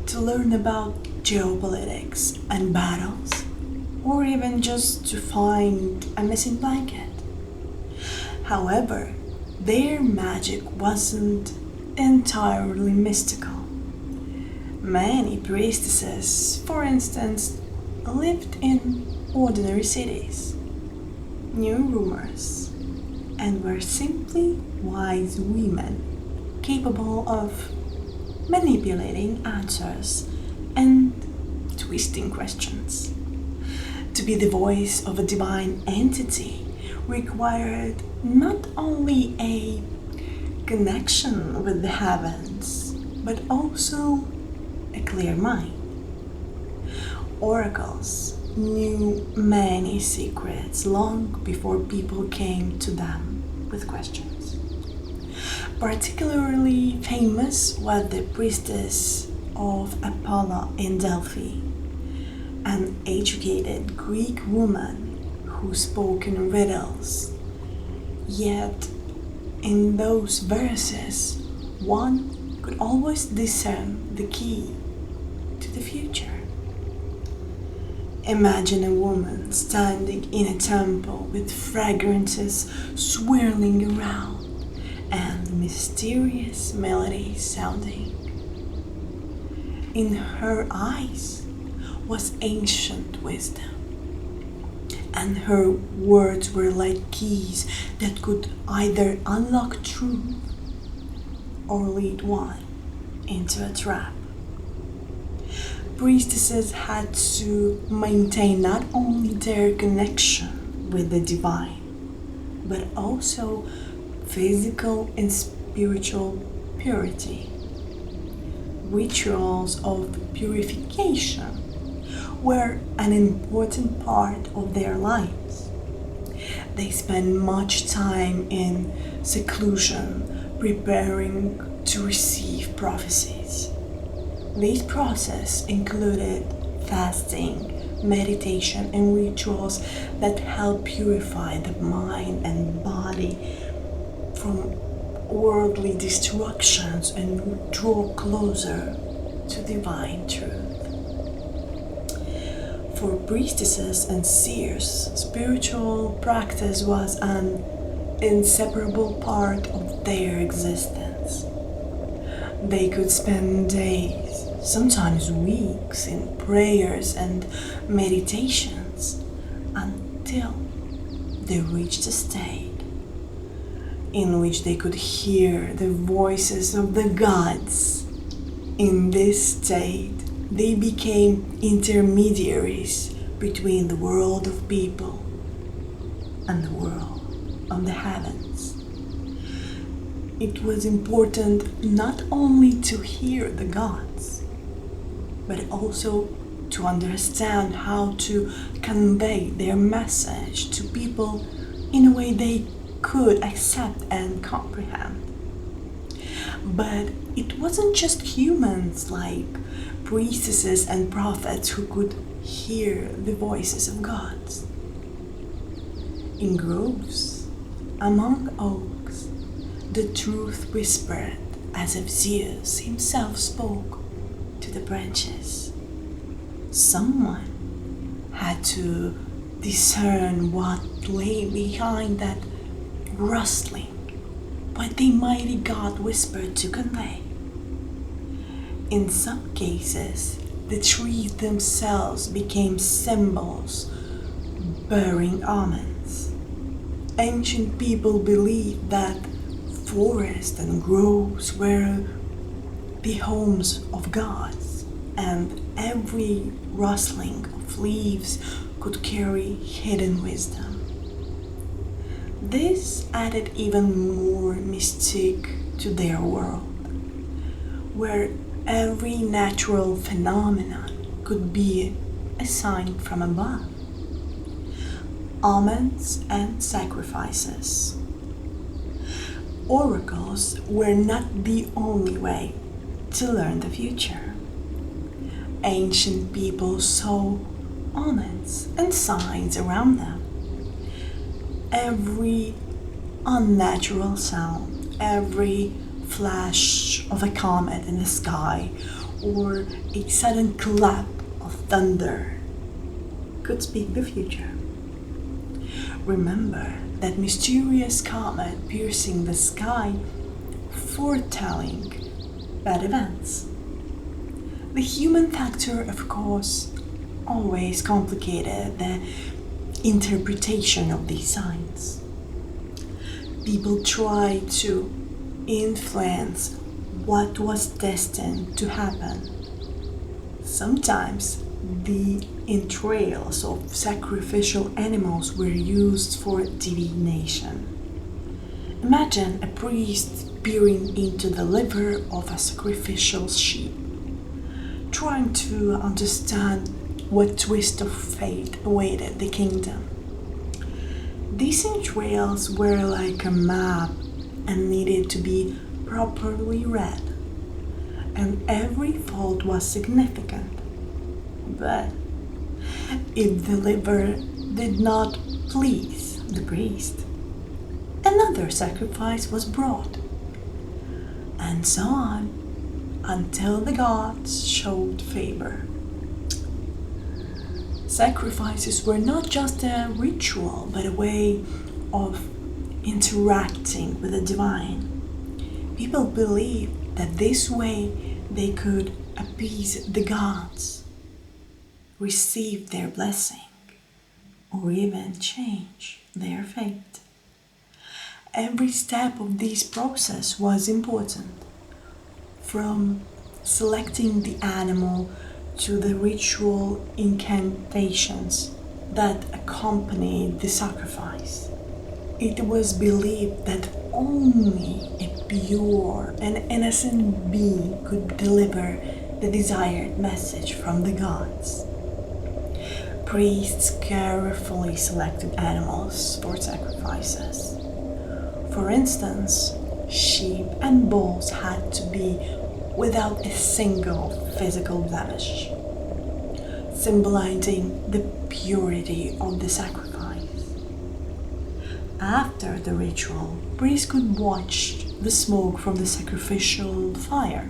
To learn about geopolitics and battles, or even just to find a missing blanket. However, their magic wasn't entirely mystical. Many priestesses, for instance, lived in ordinary cities, knew rumors, and were simply wise women capable of manipulating answers and twisting questions. To be the voice of a divine entity required not only a connection with the heavens, but also a clear mind. Oracles knew many secrets long before people came to them with questions. Particularly famous was the priestess of Apollo in Delphi, an educated Greek woman who spoke in riddles. Yet, in those verses, one could always discern the key to the future. Imagine a woman standing in a temple with fragrances swirling around and mysterious melodies sounding. In her eyes was ancient wisdom, and her words were like keys that could either unlock truth or lead one into a trap. Priestesses had to maintain not only their connection with the divine, but also physical and spiritual purity. Rituals of purification were an important part of their lives. They spent much time in seclusion preparing to receive prophecies. This process included fasting, meditation, and rituals that help purify the mind and body from worldly distractions and draw closer to divine truth. For priestesses and seers, spiritual practice was an inseparable part of their existence. They could spend days, sometimes weeks, in prayers and meditations until they reached a state in which they could hear the voices of the gods. In this state, they became intermediaries between the world of people and the world of the heavens. It was important not only to hear the gods, but also to understand how to convey their message to people in a way they could accept and comprehend. But it wasn't just humans like priestesses and prophets who could hear the voices of gods. In groves, among oaks, the truth whispered as if Zeus himself spoke to the branches. Someone had to discern what lay behind that rustling, what the mighty God whispered to convey. In some cases, the trees themselves became symbols, bearing omens. Ancient people believed that forests and groves were the homes of gods, and every rustling of leaves could carry hidden wisdom. This added even more mystique to their world, where every natural phenomenon could be a sign from above. Omens and sacrifices. Oracles were not the only way to learn the future. Ancient people saw omens and signs around them. Every unnatural sound, every flash of a comet in the sky, or a sudden clap of thunder could speak the future. Remember that mysterious comet piercing the sky, foretelling bad events. The human factor, of course, always complicated the interpretation of these signs. People tried to influence what was destined to happen. Sometimes the entrails of sacrificial animals were used for divination. Imagine a priest peering into the liver of a sacrificial sheep, trying to understand what twist of fate awaited the kingdom. These entrails were like a map and needed to be properly read, and every fold was significant. But if the liver did not please the priest, another sacrifice was brought, and so on until the gods showed favor. Sacrifices were not just a ritual, but a way of interacting with the divine. People believed that this way they could appease the gods, receive their blessing, or even change their fate. Every step of this process was important, from selecting the animal to the ritual incantations that accompanied the sacrifice. It was believed that only a pure and innocent being could deliver the desired message from the gods. Priests carefully selected animals for sacrifices. For instance, sheep and bulls had to be without a single physical blemish, symbolizing the purity of the sacrifice. After the ritual, priests could watch the smoke from the sacrificial fire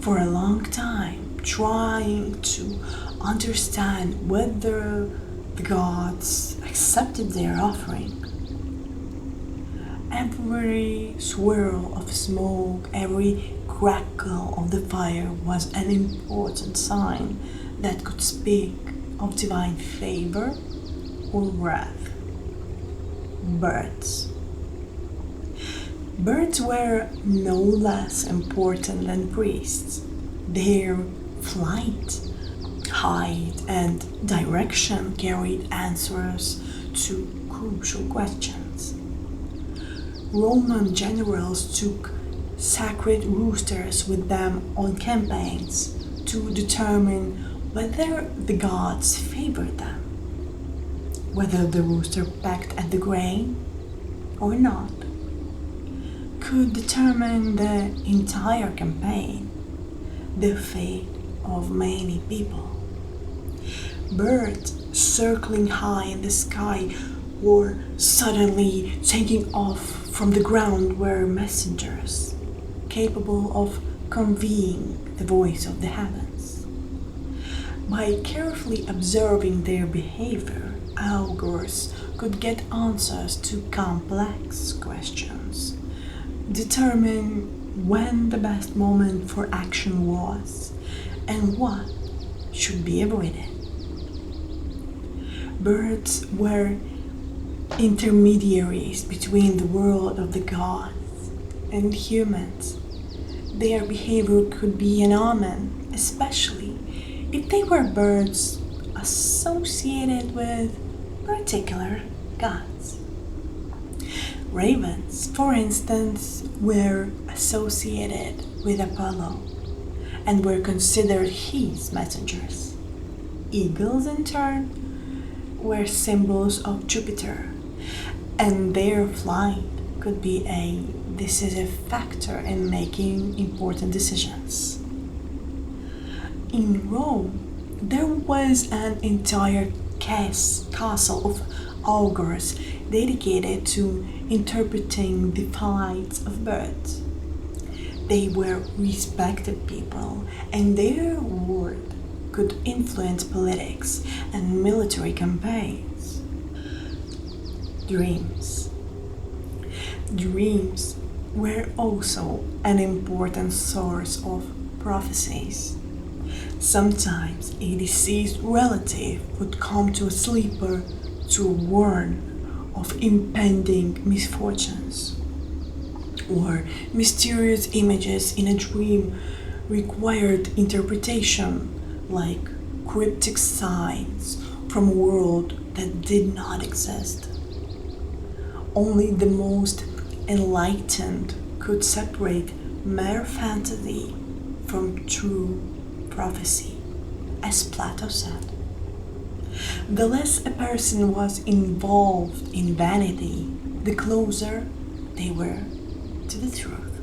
for a long time, trying to understand whether the gods accepted their offering. Every swirl of smoke, every crackle of the fire was an important sign that could speak of divine favor or wrath. Birds. Birds were no less important than priests. Their flight, height, and direction carried answers to crucial questions. Roman generals took sacred roosters with them on campaigns to determine whether the gods favored them, whether the rooster pecked at the grain or not, could determine the entire campaign, the fate of many people. Birds circling high in the sky or suddenly taking off from the ground were messengers, capable of conveying the voice of the heavens. By carefully observing their behavior, augurs could get answers to complex questions, determine when the best moment for action was, and what should be avoided. Birds were intermediaries between the world of the gods and humans. Their behavior could be an omen, especially if they were birds associated with particular gods. Ravens, for instance, were associated with Apollo and were considered his messengers. eagles, in turn, were symbols of Jupiter, and their flight could be a decisive factor in making important decisions. In Rome, there was an entire castle of augurs dedicated to interpreting the flights of birds. They were respected people, and their word could influence politics and military campaigns. Dreams. Dreams were also an important source of prophecies. Sometimes a deceased relative would come to a sleeper to warn of impending misfortunes, or mysterious images in a dream required interpretation, like cryptic signs from a world that did not exist. Only the most enlightened could separate mere fantasy from true prophecy, as Plato said. The less a person was involved in vanity, the closer they were to the truth.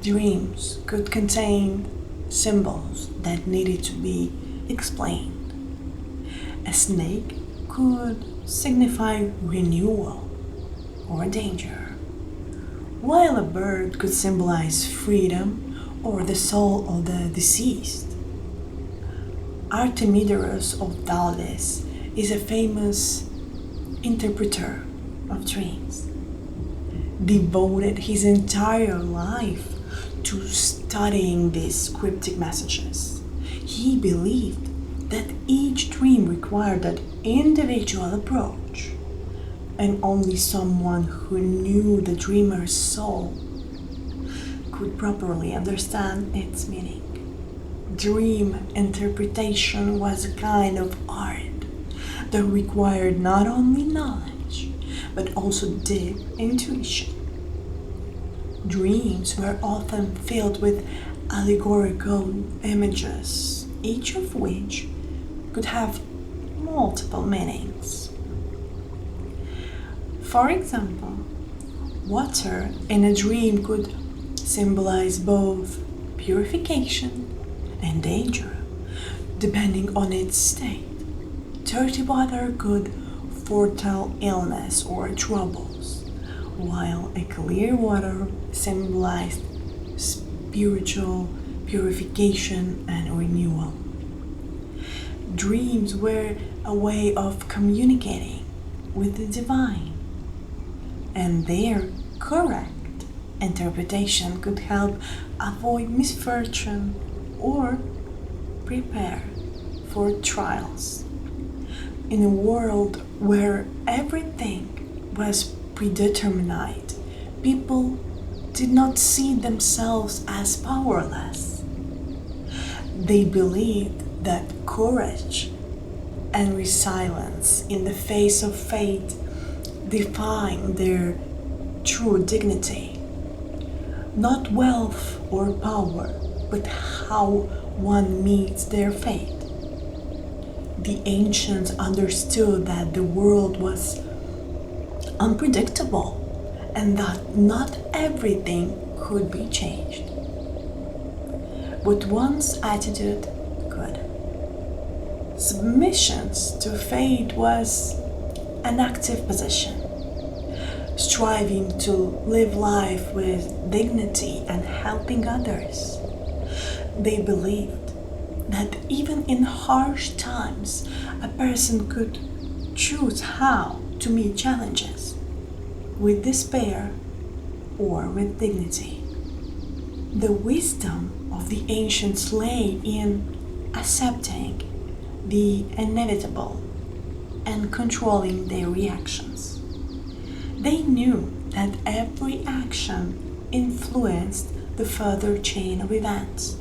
Dreams could contain symbols that needed to be explained. A snake could signify renewal or danger, while a bird could symbolize freedom or the soul of the deceased. Artemidoros of Thales is a famous interpreter of dreams. Devoted his entire life to studying these cryptic messages. He believed that each dream required an individual approach, and only someone who knew the dreamer's soul could properly understand its meaning. Dream interpretation was a kind of art that required not only knowledge but also deep intuition. Dreams were often filled with allegorical images, each of which could have multiple meanings. For example, water in a dream could symbolize both purification and danger, depending on its state. Dirty water could foretell illness or troubles, while a clear water symbolized spiritual purification and renewal. Dreams were a way of communicating with the divine, and their correct interpretation could help avoid misfortune or prepare for trials. In a world where everything was predetermined, people did not see themselves as powerless. They believed that courage and resilience in the face of fate defined their true dignity. Not wealth or power, but how one meets their fate. The ancients understood that the world was unpredictable and that not everything could be changed. But one's attitude could. Submission to fate was an active position, striving to live life with dignity and helping others. They believed that even in harsh times, a person could choose how to meet challenges, with despair or with dignity. The wisdom of the ancients lay in accepting the inevitable and controlling their reactions. They knew that every action influenced the further chain of events.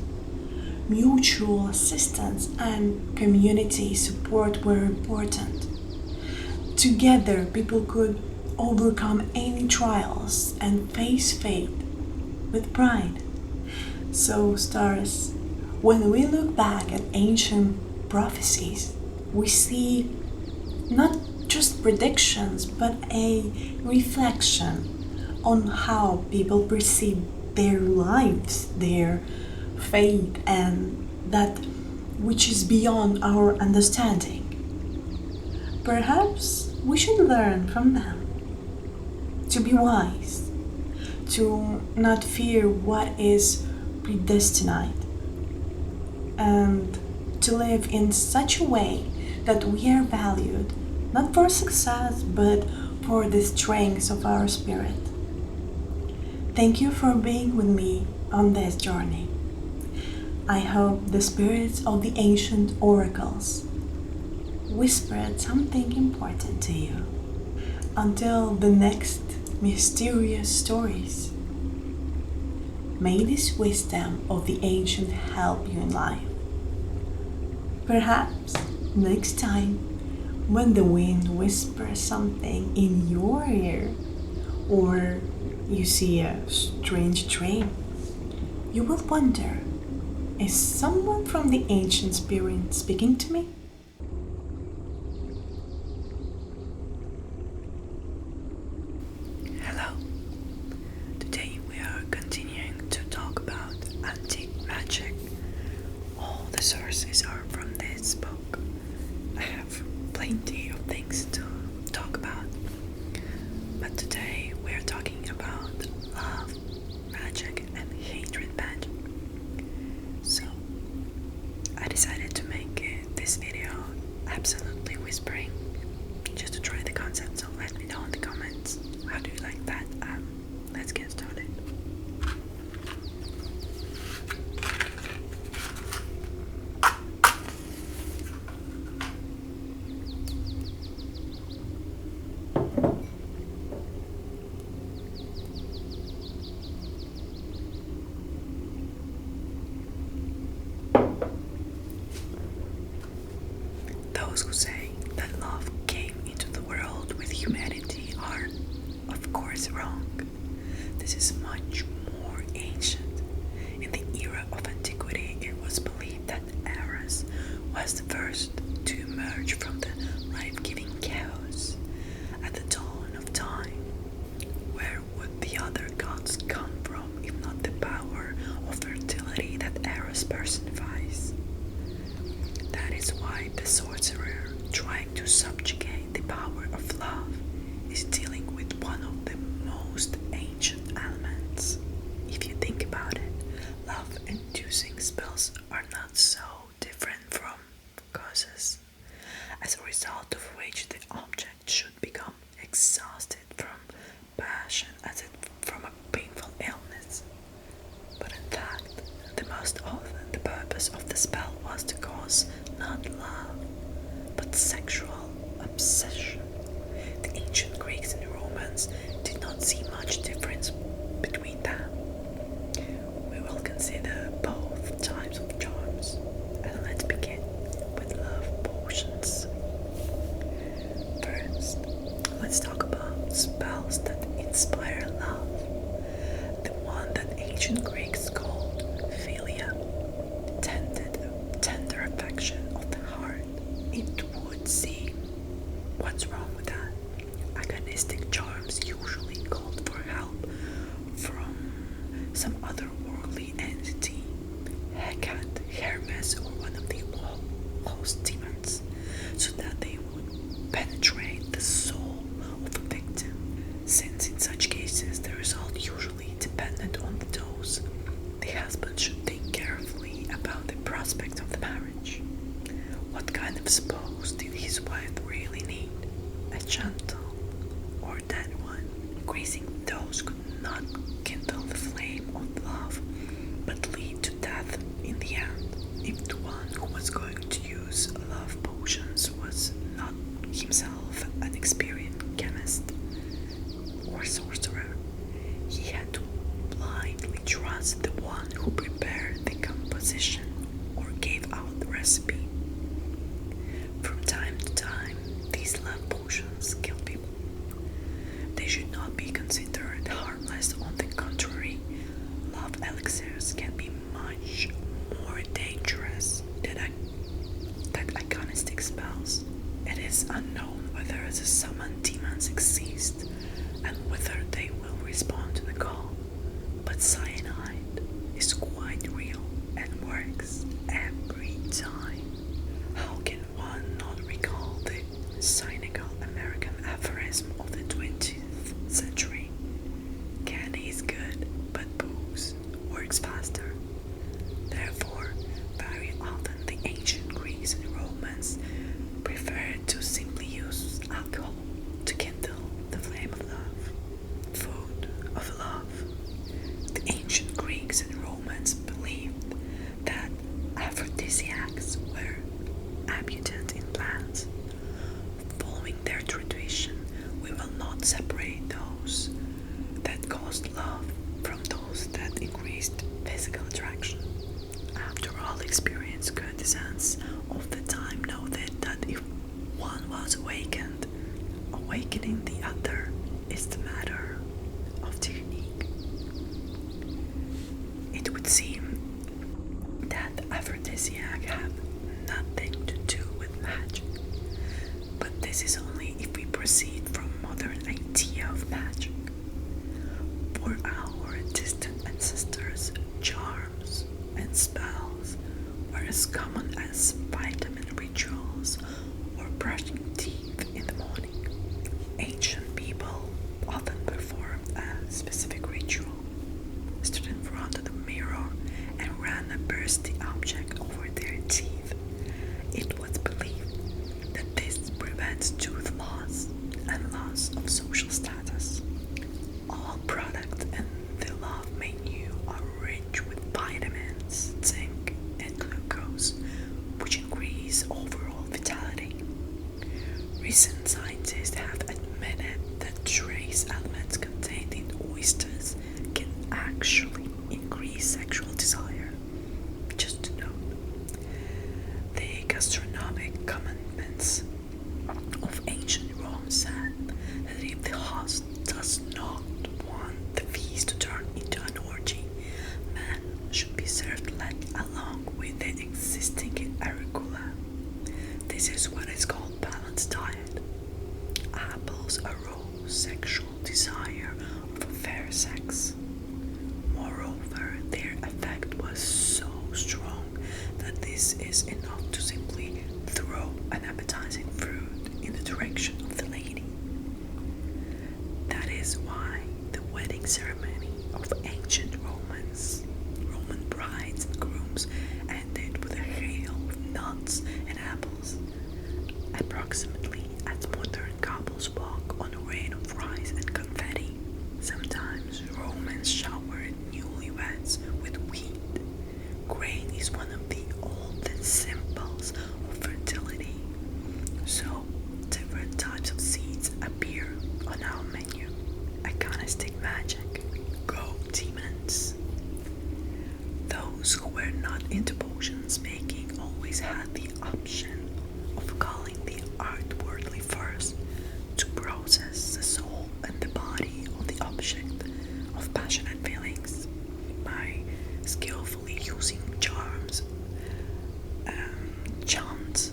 Mutual assistance and community support were important. Together, people could overcome any trials and face fate with pride. So, stars, when we look back at ancient prophecies, we see not just predictions but a reflection on how people perceive their lives, their faith, and that which is beyond our understanding. Perhaps we should learn from them to be wise, to not fear what is predestined, and to live in such a way that we are valued not for success but for the strength of our spirit. Thank you for being with me on this journey. I hope the spirits of the ancient oracles whispered something important to you. Until the next mysterious stories, may this wisdom of the ancient help you in life. Perhaps next time, when the wind whispers something in your ear, or you see a strange dream, you will wonder, is someone from the ancient spirit speaking to me? Hello. Today we are continuing to talk about antique magic. All the sources are from this book. I have plenty of things to talk about. But today we are talking about love, magic, and hatred magic. So I decided to make this video absolutely whispering, just to try the concept. So let me know in the comments, how do you like that? Let's get started. Those who say that love came into the world with humanity are, of course, wrong. This is much more ancient. In the era of antiquity, it was believed that Eros was the first to emerge from the life-giving chaos at the dawn of time. Where would the other gods come from if not the power of fertility that Eros personifies? That is why the sorcerer, trying to subjugate the power of love, is dealing with one of the most ancient elements. If you think about it, love-inducing spells are not so different from causes, as a result of which the object should become exhausted from passion as if from a painful illness. But in fact, the most often the purpose of the spell was to cause not love, but sexual obsession. The ancient Greeks and Romans did not see much difference between them. We will consider both types of charms, and let's begin with love potions. First, let's talk about spells that inspire love. The one that ancient Greeks called philia, tender affection of the heart. It would seem, what's wrong with that? Agonistic charms usually called for help from some otherworldly entity, Hecate, Hermes, or one of the host demons, so that they would penetrate the soul of the victim. Since in such cases the result usually depended on the dose, the husband should think carefully about the prospect of the marriage. What kind of spouse did his wife really need? A gentle or dead one? Increasing dose could not kindle the flame of love, but lead to death in the end. If the one who was going to use love potions was not himself an experienced chemist or sorcerer, he had to blindly trust the one who prepared the composition or gave out the recipe. From time to time, these love potions kill people. They should not be considered harmless. On the contrary, love elixirs can be much more dangerous known whether the summoned demons exist and whether they will respond to the call, but cyanide is quite real and works every time. How can one not recall the cynical American aphorism of the 20th century? Candy is good, but booze works faster. Therefore, very often the ancient Greeks and Romans preferred to simply use alcohol to kindle the flame of love, food of love. The ancient Greeks and Romans believed that aphrodisiacs were abundant in plants. Following their tradition, we will not separate those that caused love from those that increased physical attraction. After all, experienced courtesans of the time noted that if one was awakened, awakening the other is the matter of technique. It would seem that aphrodisiac have nothing to do with magic, but this is only if we proceed from modern idea of magic. For our distant ancestors, charms and spells were as common as vitamin rituals or brushing teeth in the morning. Ancient people often performed a specific ritual, stood in front of the mirror and ran a bursty object over their teeth. It was believed that this prevents tooth loss and loss of social status. All products in the love menu are rich with vitamins, zinc, and glucose, which increase overall vitality. Recent scientists have admitted that trace elements contained in oysters can actually increase sexual desire. Just to note, the gastronomic commandments of ancient Rome said that if the host does not want the feast to turn into an orgy, man should be served let along with the existing arugula. This is what is called balanced diet. Apples arouse sexual desire of fair sex. Moreover, their effect was so strong that this is enough to simply throw an appetizing fruit in the direction of the lady. That is why the wedding ceremony of ancient Roman brides and grooms ended with a hail of nuts and apples, approximately as modern couples walk on a rain of rice and confetti. Sometimes Romans showered newlyweds with wheat. Grain is one of the oldest symbols of fertility, so different types of seeds appear on our menu. Iconistic magic, go demons. Those who were not into potions making always had the option of calling the outwardly first to process the soul and the body of the object of passionate feelings by skillfully using charms, chants.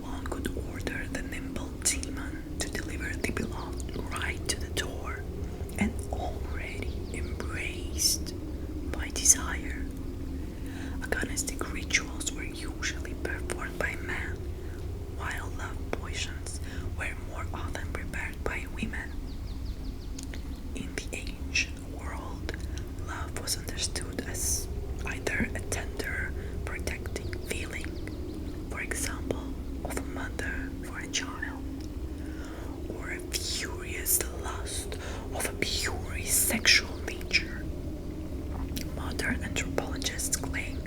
One could order the nimble demon to deliver the beloved right to the door and already embraced by desire. Agonistic rituals were usually performed by men, while love potions were more often prepared by women. In the ancient world, love was understood as either a tender, protecting feeling, for example, of a mother for a child, or a furious lust of a purely sexual nature. Modern anthropologists claim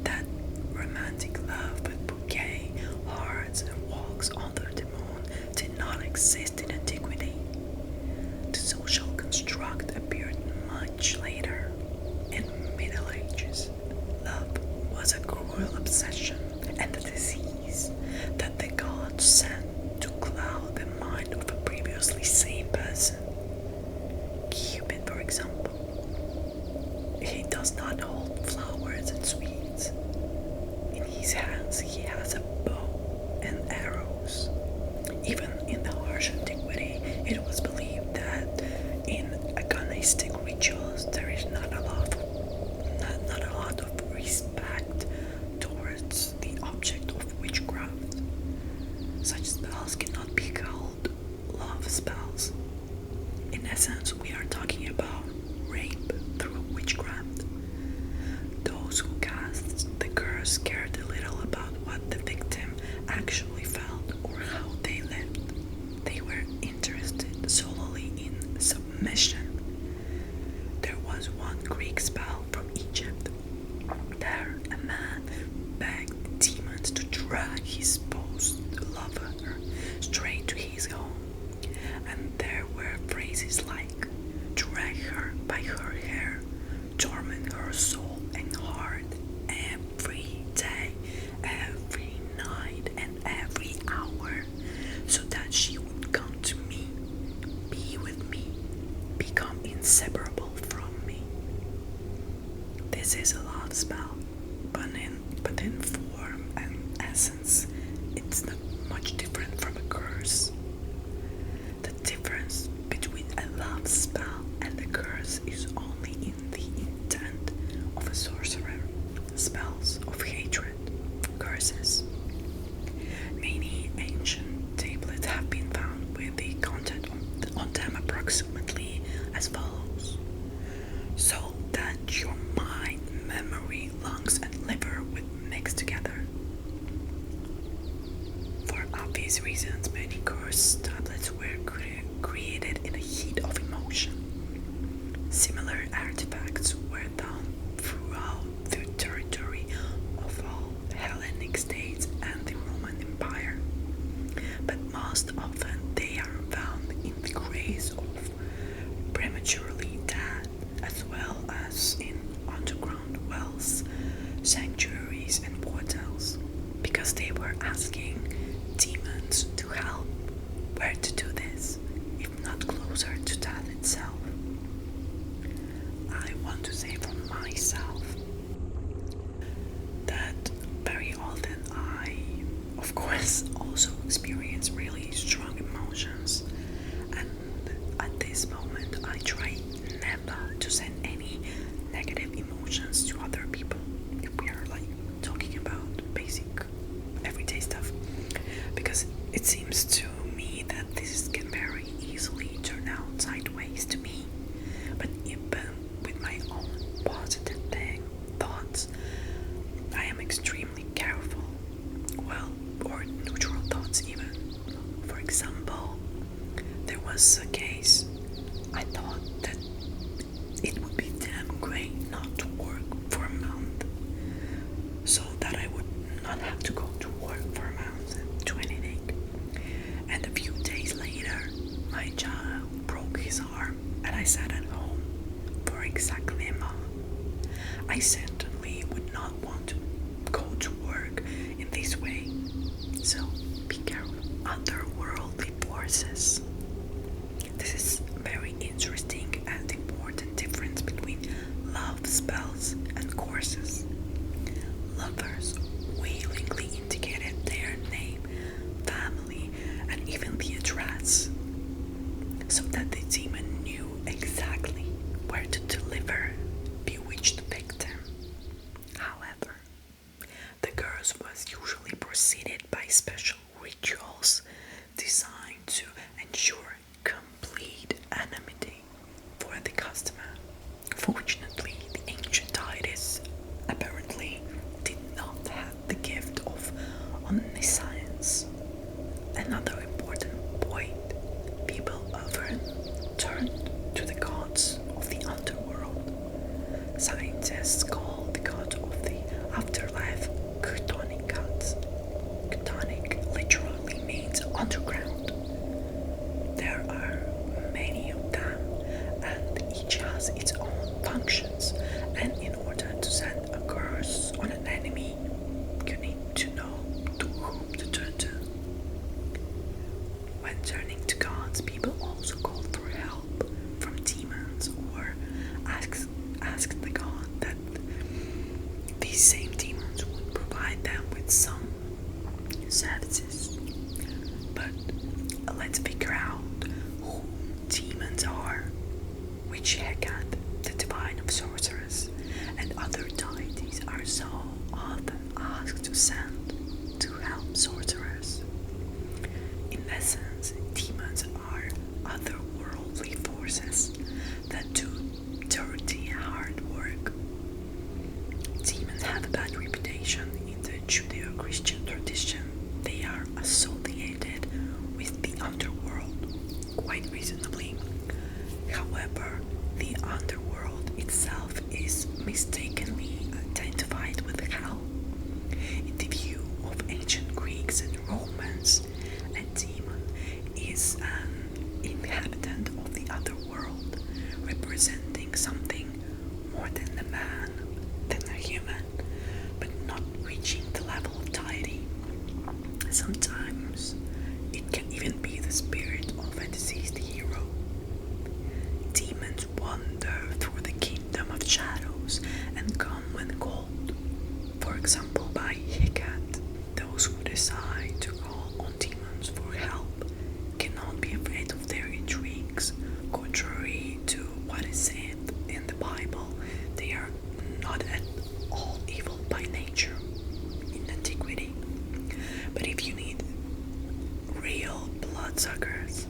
that romantic love with bouquet, hearts, and walks under the moon did not exist in antiquity. The social construct appeared much later. In Middle Ages, love was a cruel obsession and a disease that the gods sent to cloud the mind of a previously sane person. Cupid, for example, he does not hold flowers and sweets. In his hands he has a bow and arrows. Even essence, we are talking about rape through witchcraft. Those who cast the curse cared little about what the victim actually felt or how they lived. They were interested solely in submission. There was one Greek spell from Egypt. There, a man begged demons to drag his supposed lover straight to his home. And there were phrases like drag her by her hair, torment her soul and heart every day, every night, and every hour, so that she would come to me, be with me, become inseparable from me. This is a love spell, but in form and essence, it's not much different from a curse. The difference between a love spell and a curse is only in the intent of a sorcerer. Spells of hatred, curses. Many ancient tablets have been found with the content on them approximately as follows: so that your mind, memory, lungs, and liver would mix together. For obvious reasons, many curse tablets were created in the heat of emotion. Similar artifacts were found throughout the territory of all Hellenic states and the Roman Empire, but most often they are found in the graves of prematurely dead, as well as in underground wells, sanctuaries, and portals, because they were asking demons to help. Where to do this, if not closer to death itself? I want to say for myself that very often I, of course, also experience really strong emotions, and at this moment I try never to send any negative emotions to other people if we are like talking about basic everyday stuff, because it seems to me that this can very easily turn out sideways to me. But even with my own positive thoughts, I am extremely careful. Well, or neutral thoughts even. For example, there was a case I thought that it would be damn great not to work for a month, so that I would not have to go to work for a month and do anything. And a few days later, my child broke his arm and I sat at home for exactly a month. I certainly would not want to go to work in this way, so be careful. Otherworldly forces. This is a very interesting and important difference between love spells and curses. Lovers willingly indicated their name, family, and even the address, so that the demon knew exactly where to deliver bewitched victim. However, the curse was usually preceded by special rituals designed to ensure complete anonymity for the customer. Fortunately, the ancient deities apparently did not have the gift of omniscience. Another important point: people often turned to the gods of the underworld. Scientists call the gods of the afterlife chthonic gods. Chthonic literally means underground. There are many of them, and each has its own functions, and in order to send a curse on an enemy, you need to know to whom to turn to. When turning to gods, people also called for help from demons or asked the god that these same demons would provide them with some services. But let's figure out who demons are, which Hecate, the divine of sorcerers, and other deities are so often asked to send to help sorcerers. In essence, demons are otherworldly forces quite reasonably. However, the underworld itself is mistakenly identified with hell. In the view of ancient Greeks and Romans, a demon is an inhabitant of the underworld, representing something more than a man, than a human, but not reaching the level of deity. Sometimes it can even be the spirit of a deceased hero. Demons wander through the kingdom of shadows and come when called. For example, by Hecate, those who decide to call on demons for help cannot be afraid of their intrigues. Contrary to what is said in the Bible, they are not at all evil by nature in antiquity. But if you need real bloodsuckers,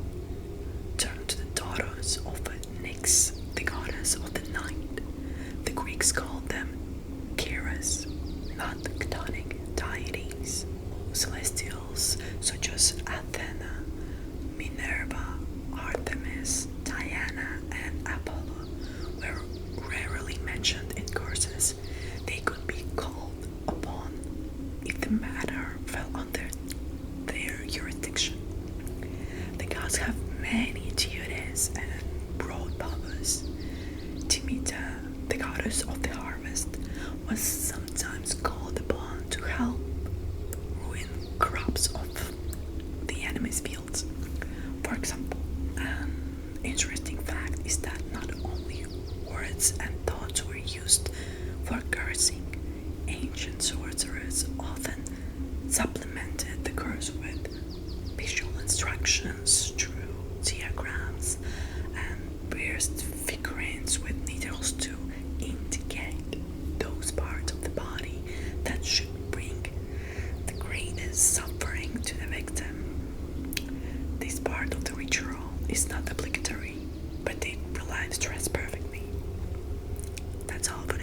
turn to the daughters of Nyx, the goddess of the night. The Greeks called them Keras, not chthonic deities. Celestials such as Athena, Minerva, Artemis, Diana, and Apollo were rarely mentioned in curses. They could be called upon if the matter fell under their jurisdiction. The gods have many duties and broad powers. Demeter, the goddess of the harvest, was sometimes called upon to help ruin crops of the enemy's fields. For example, an interesting fact is that not only words and thoughts were used for cursing, ancient sorcerers often supplemented the curse with visual instructions, drew diagrams, and pierced figurines with needles to indicate those parts of the body that should bring the greatest suffering to the victim. This part of the ritual is not obligatory, but it relieves stress perfectly. That's all for